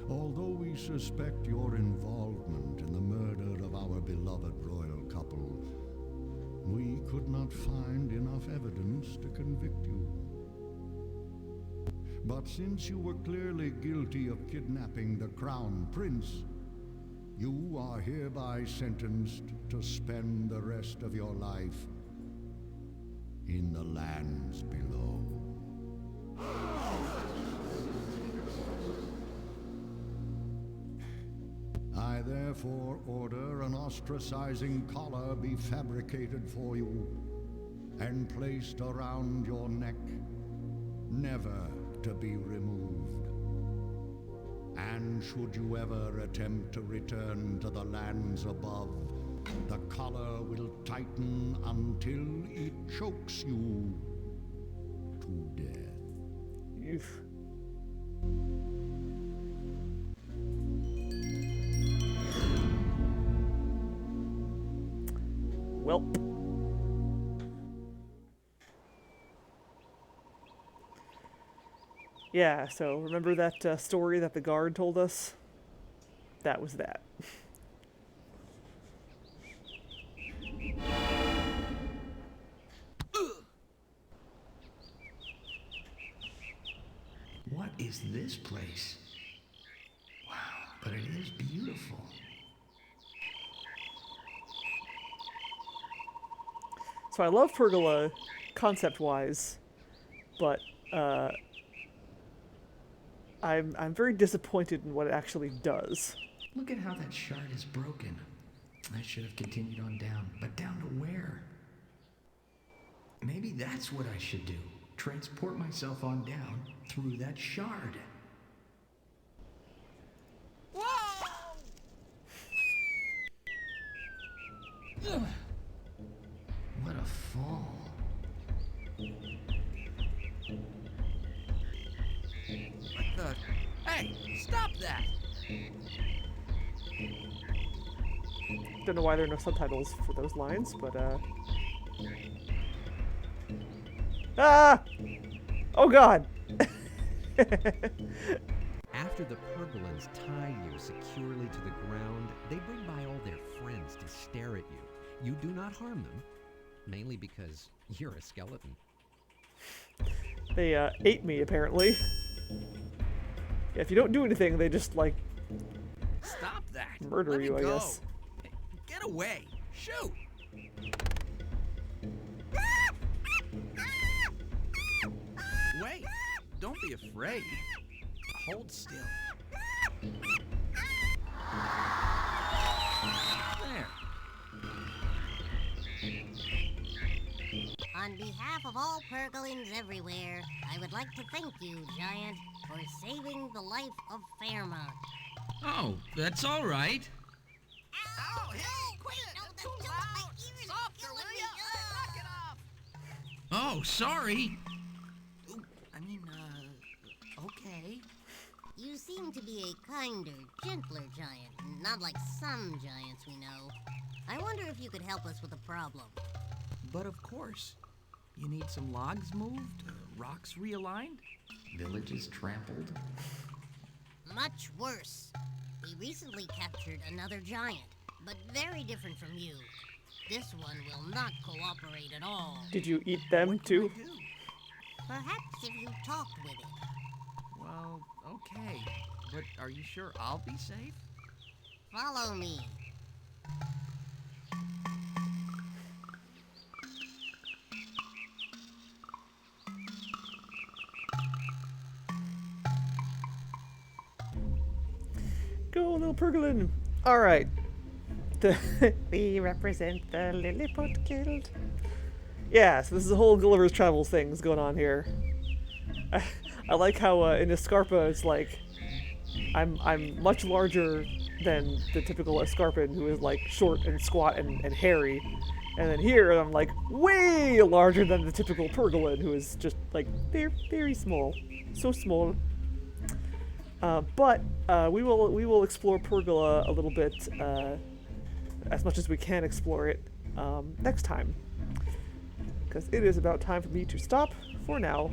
Although we suspect your involvement in the murder of our beloved royal couple, we could not find enough evidence to convict you. But since you were clearly guilty of kidnapping the Crown Prince, you are hereby sentenced to spend the rest of your life in the lands below. I therefore order an ostracizing collar be fabricated for you and placed around your neck, never to be removed. And should you ever attempt to return to the lands above, the collar will tighten until it chokes you to death. Oof. Welp. Yeah, so remember that story that the guard told us? That was that. What is this place? Wow, but it is beautiful. So I love Pergola concept-wise, but I'm very disappointed in what it actually does. Look at how that shard is broken. I should have continued on down, but down to where? Maybe that's what I should do. Transport myself on down through that shard. Whoa! What a fall. What the? Hey, stop that! Don't know why there are no subtitles for those lines, but Ah! Oh god! After the Pergolans tie you securely to the ground, they bring by all their friends to stare at you. You do not harm them, mainly because you're a skeleton. They ate me, apparently. Yeah, if you don't do anything, they just, like, Stop that! murder Let me you, I go. guess. Hey, get away! Shoot! Wait! Don't be afraid. Hold still. There. On behalf of all Pergolins everywhere, I would like to thank you, Giant, for saving the life of Fairmont. Oh, that's all right. Oh, hey, quit! That's too loud! Softer, will ya? Knock it off! Oh, sorry. Okay. You seem to be a kinder, gentler giant, not like some giants we know. I wonder if you could help us with a problem. But of course. You need some logs moved, rocks realigned? Villages trampled. Much worse. We recently captured another giant, but very different from you. This one will not cooperate at all. Did you eat them, too? Perhaps if you talked with it. Well, okay. But are you sure I'll be safe? Follow me. Go, little Pergolin! Alright. We represent the Lilliput Guild. Yeah, so this is a whole Gulliver's Travels things going on here. I like how in Escarpa it's like I'm much larger than the typical Escarpan, who is like short and squat and hairy. And then here I'm like way larger than the typical Pergolin, who is just like very small. So small. But we will explore Pergola a little bit, as much as we can explore it next time, because it is about time for me to stop for now.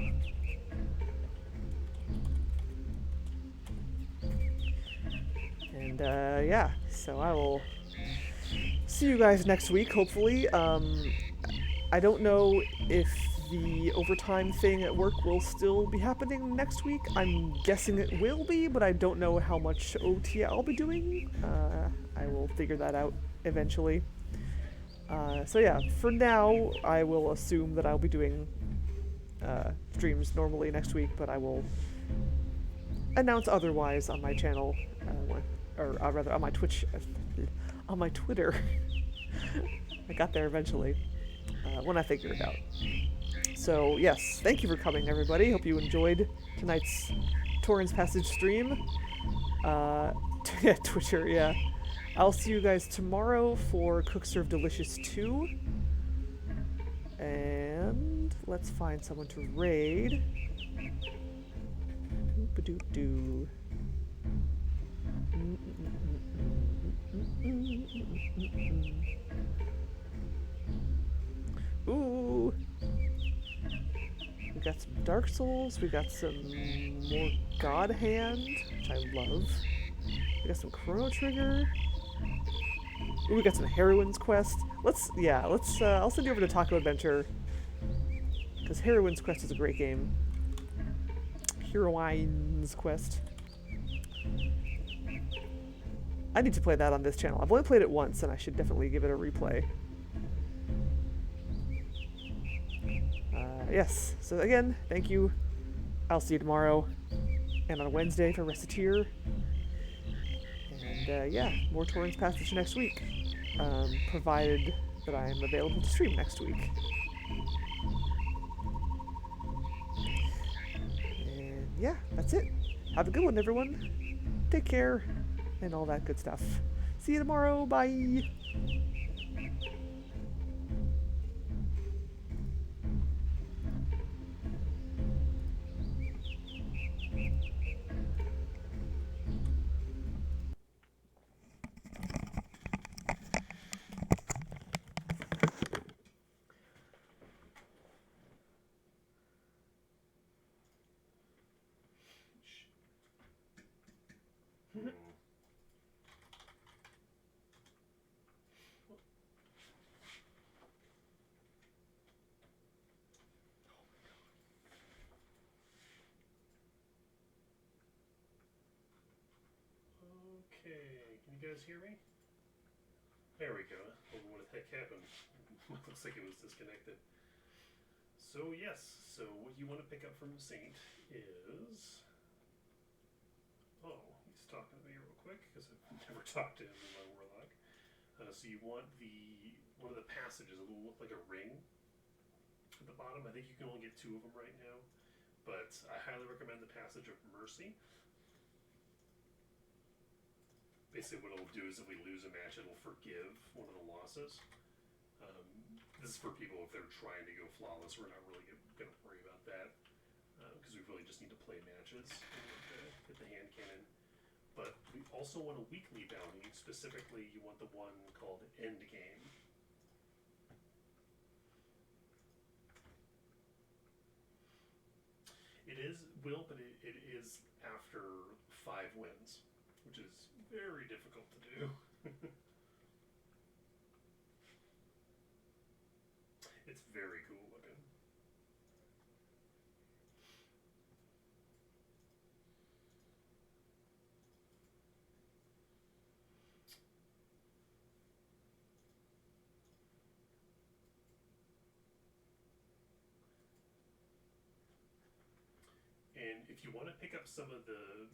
And yeah, so I will see you guys next week, hopefully. I don't know if the overtime thing at work will still be happening next week. I'm guessing it will be, but I don't know how much OT I'll be doing. I will figure that out eventually. So yeah, for now, I will assume that I'll be doing streams normally next week, but I will announce otherwise on my channel, or rather on my Twitch, on my Twitter. I got there eventually, when I figure it out. So yes, thank you for coming, everybody. Hope you enjoyed tonight's Torin's Passage stream. Yeah, Twitter, yeah. I'll see you guys tomorrow for Cook Serve Delicious 2. And let's find someone to raid. Doop-a-doop-doo. Ooh! We got some Dark Souls, we got some more God Hand, which I love. We got some Chrono Trigger. Ooh, we got some Heroine's Quest. I'll send you over to Taco Adventure, because Heroine's Quest is a great game. Heroine's Quest. I need to play that on this channel. I've only played it once, and I should definitely give it a replay. Yes, so again, thank you. I'll see you tomorrow, and on Wednesday for Reciteer. And yeah, more Torin's Passage next week, provided that I am available to stream next week. And yeah, that's it. Have a good one, everyone. Take care, and all that good stuff. See you tomorrow. Bye. Okay, can you guys hear me? There we go. I don't know what the heck happened. Looks like it was disconnected. So yes, so what you want to pick up from Saint is... Oh, he's talking to me real quick, because I've never talked to him in my Warlock. So you want one of the passages, it will look like a ring at the bottom. I think you can only get 2 of them right now, but I highly recommend the Passage of Mercy. Basically what it'll do is if we lose a match, it'll forgive one of the losses. This is for people if they're trying to go flawless. We're not really going to worry about that, because we really just need to play matches and hit the hand cannon. But we also want a weekly bounty. Specifically, you want the one called End Game. It is but it is after 5 wins, which is very difficult to do. It's very cool looking. And if you want to pick up some of the